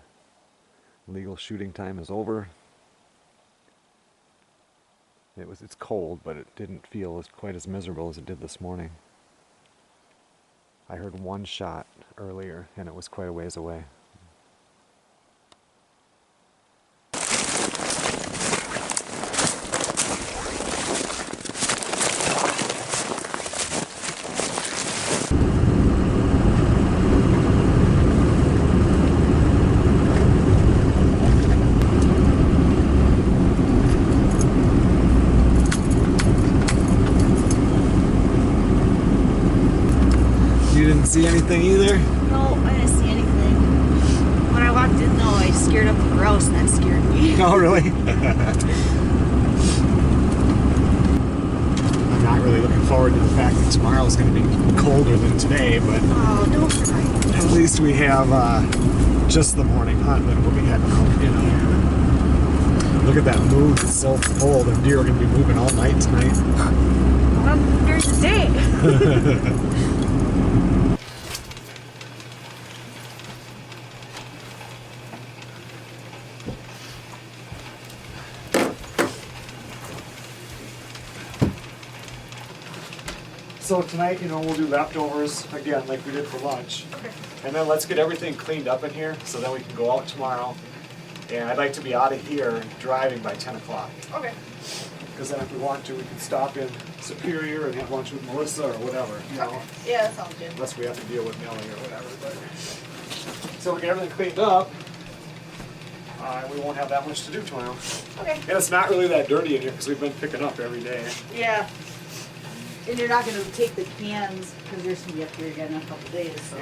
I: Legal shooting time is over. It's cold, but it didn't feel quite as miserable as it did this morning. I heard one shot earlier, and it was quite a ways away. You didn't see anything either?
B: No, I didn't see anything. When I walked in, though, I scared up the grouse, and that scared me.
I: Oh, really? I'm not really looking forward to the fact that tomorrow is going to be colder than today, but
B: Oh, don't cry.
I: at least we have just the morning hunt, then we'll be heading out, you know. Look at that move, it's so cold. The deer are going to be moving all night tonight.
B: During the day.
A: So tonight, you know, we'll do leftovers again like we did for lunch.
B: Okay.
A: And then let's get everything cleaned up in here so then we can go out tomorrow. And I'd like to be out of here driving by 10 o'clock.
B: Okay.
A: Because then if we want to, we can stop in Superior and have lunch with Melissa or whatever, you know.
B: Okay. Yeah, that sounds good.
A: Unless we have to deal with Nellie or whatever. But so we get everything cleaned up. We won't have that much to do tomorrow.
B: Okay.
A: And it's not really that dirty in here because we've been picking up every day.
B: Yeah. And you're not going to take the cans because you're going to be up here again in a couple days, so.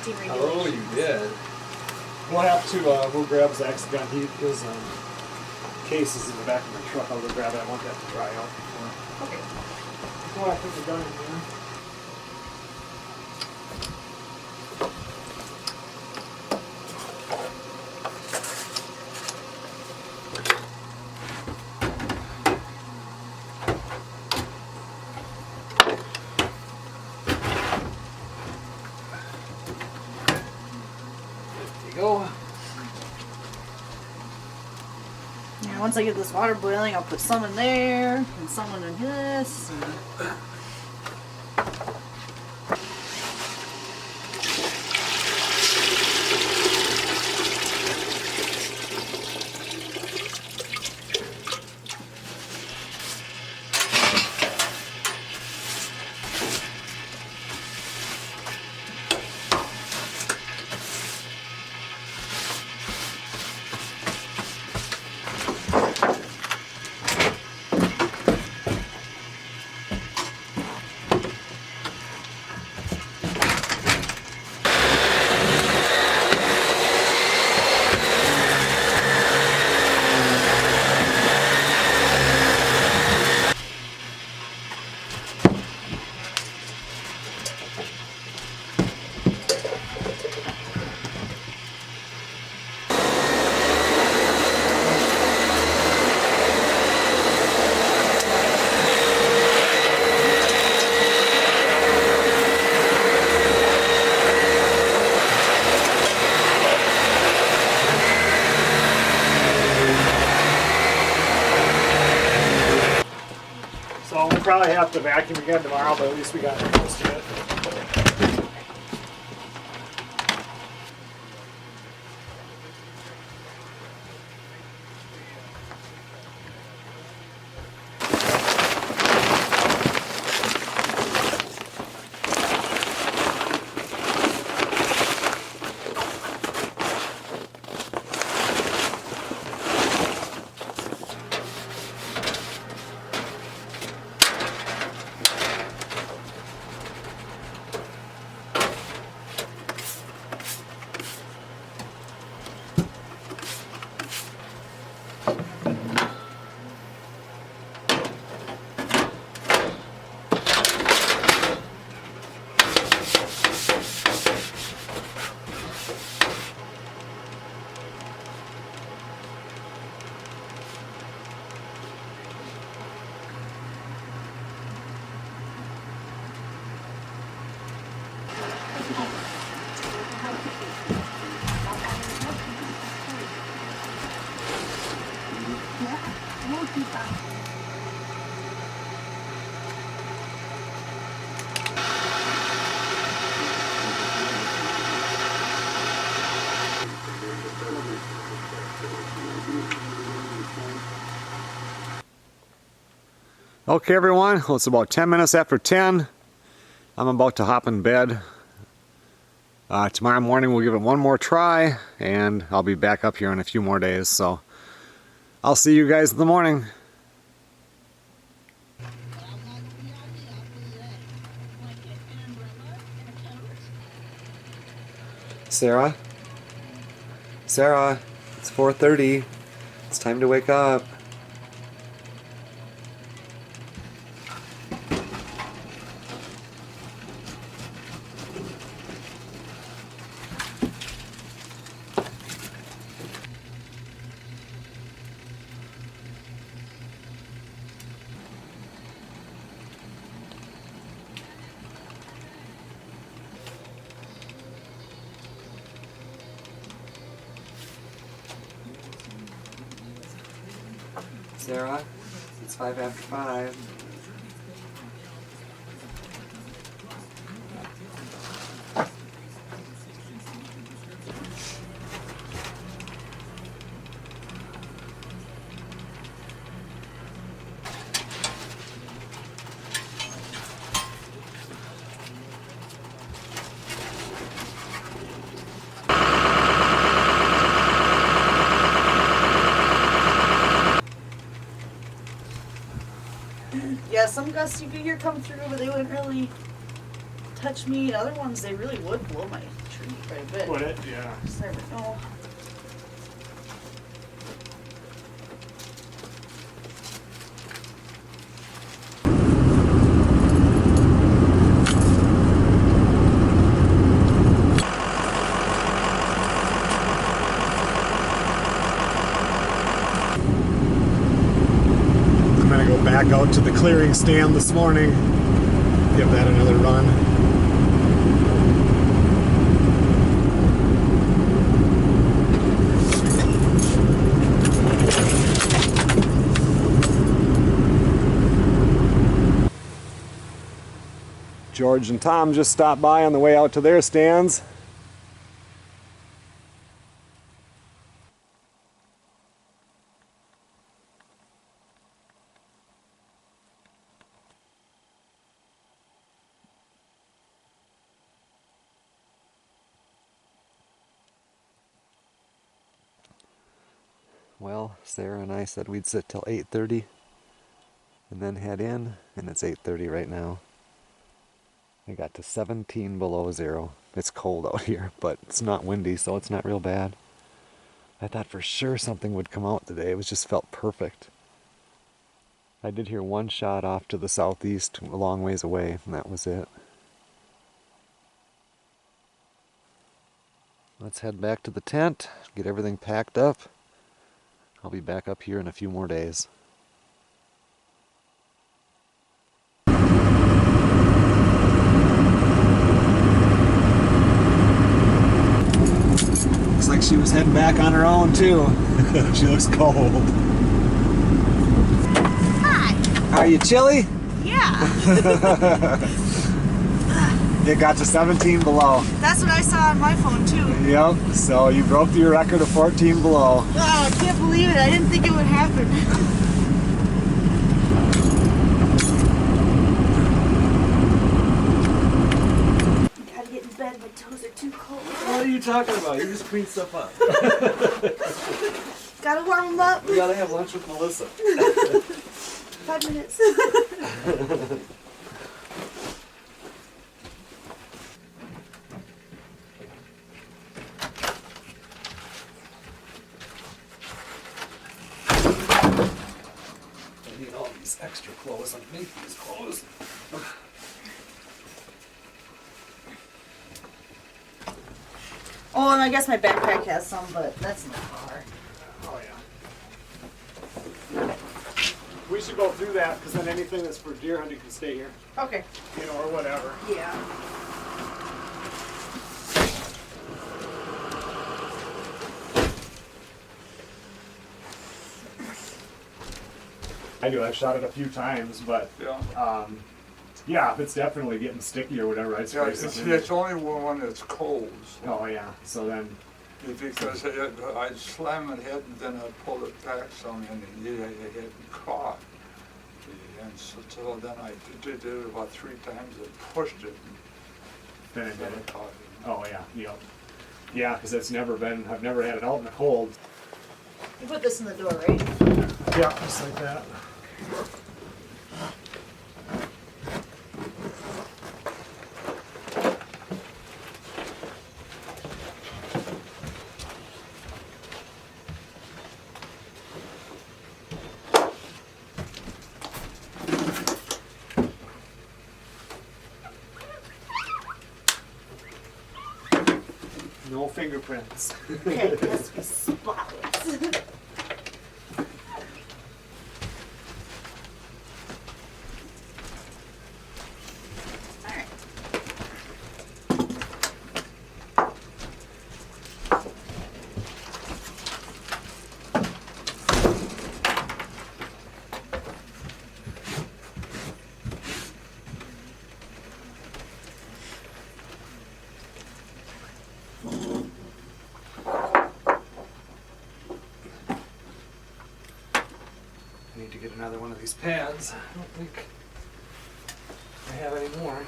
B: safety regulations.
C: Oh, you did.
A: We'll have to, we'll grab Zach's gun. His case is in the back of my truck. I'll go grab it. I want that to dry out before.
B: Okay.
A: Before I put the gun in here.
I: Go.
B: Yeah, once I get this water boiling, I'll put some in there and some in this.
A: So we'll probably have to vacuum again tomorrow, but at least we got most of it.
I: Okay, everyone. Well, it's about 10 minutes after 10. I'm about to hop in bed. Tomorrow morning we'll give it one more try, and I'll be back up here in a few more days. So I'll see you guys in the morning. Sarah? Sarah, it's 4:30. It's time to wake up. Sarah, it's 5 after 5.
B: Yeah, some gusts you could hear come through, but they wouldn't really touch me. And other ones, they really would blow my turn quite a bit.
A: Would it? Yeah.
B: Just never know.
A: I'm gonna go back out to the clearing stand this morning, give that another run. George and Tom just stopped by on the way out to their stands. Well, Sara and I said we'd sit till 8:30 and then head in, and it's 8:30 right now. I got to 17 below zero. It's cold out here, but it's not windy, so it's not real bad. I thought for sure something would come out today. It was just felt perfect. I did hear one shot off to the southeast, a long ways away, and that was it. Let's head back to the tent, get everything packed up. I'll be back up here in a few more days. Looks like she was heading back on her own too. She looks cold.
B: Hi.
A: Are you chilly?
B: Yeah.
A: It got to 17 below.
B: That's what I saw on my phone too.
A: Yep, so you broke your record of 14 below.
B: Oh, I can't believe it. I didn't think it would happen. Gotta get in bed. My toes are too cold.
G: What are you talking about? You just clean stuff up.
B: Gotta warm them up.
G: We gotta have lunch with Melissa.
B: 5 minutes.
A: I need all these extra clothes underneath these clothes.
B: Oh, and I guess my backpack has some, but that's in the car.
A: Oh yeah. We should go through that because then anything that's for deer hunting can stay here,
B: Okay.
A: you know, or whatever.
B: Yeah.
A: I do. I've shot it a few times, but
C: Yeah.
A: yeah, if it's definitely getting sticky or whatever, I'd
C: Yeah,
A: spray
C: it's,
A: something.
C: it's only one that's cold. So.
A: Oh yeah. So then,
C: Because I'd slam it head and then I'd pull it back some and it hadn't caught. And so then I did it about 3 times and pushed it
A: then
C: and
A: it
C: then
A: did
C: it
A: it.
C: caught.
A: Oh yeah. Yep. Yeah, because it's never been. I've never had it out in the cold.
B: You put this in the door, right?
A: Yeah, just like that. No fingerprints.
B: Okay, it has to be spotless. Alright.
A: I need to get another one of these pads. I don't think I have any more.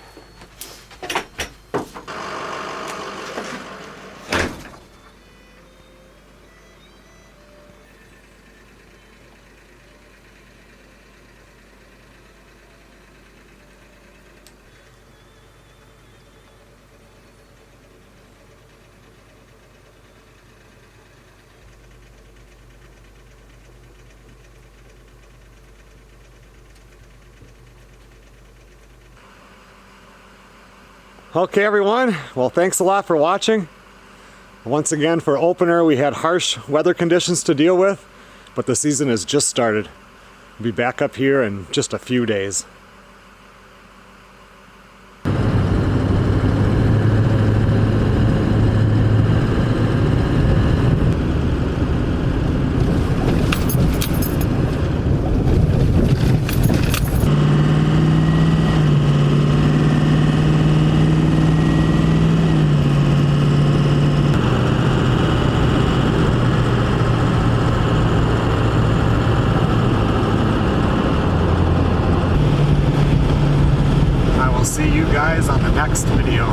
I: Okay everyone, well thanks a lot for watching. Once again for opener we had harsh weather conditions to deal with, but the season has just started. We'll be back up here in just a few days. I will see you guys on the next video.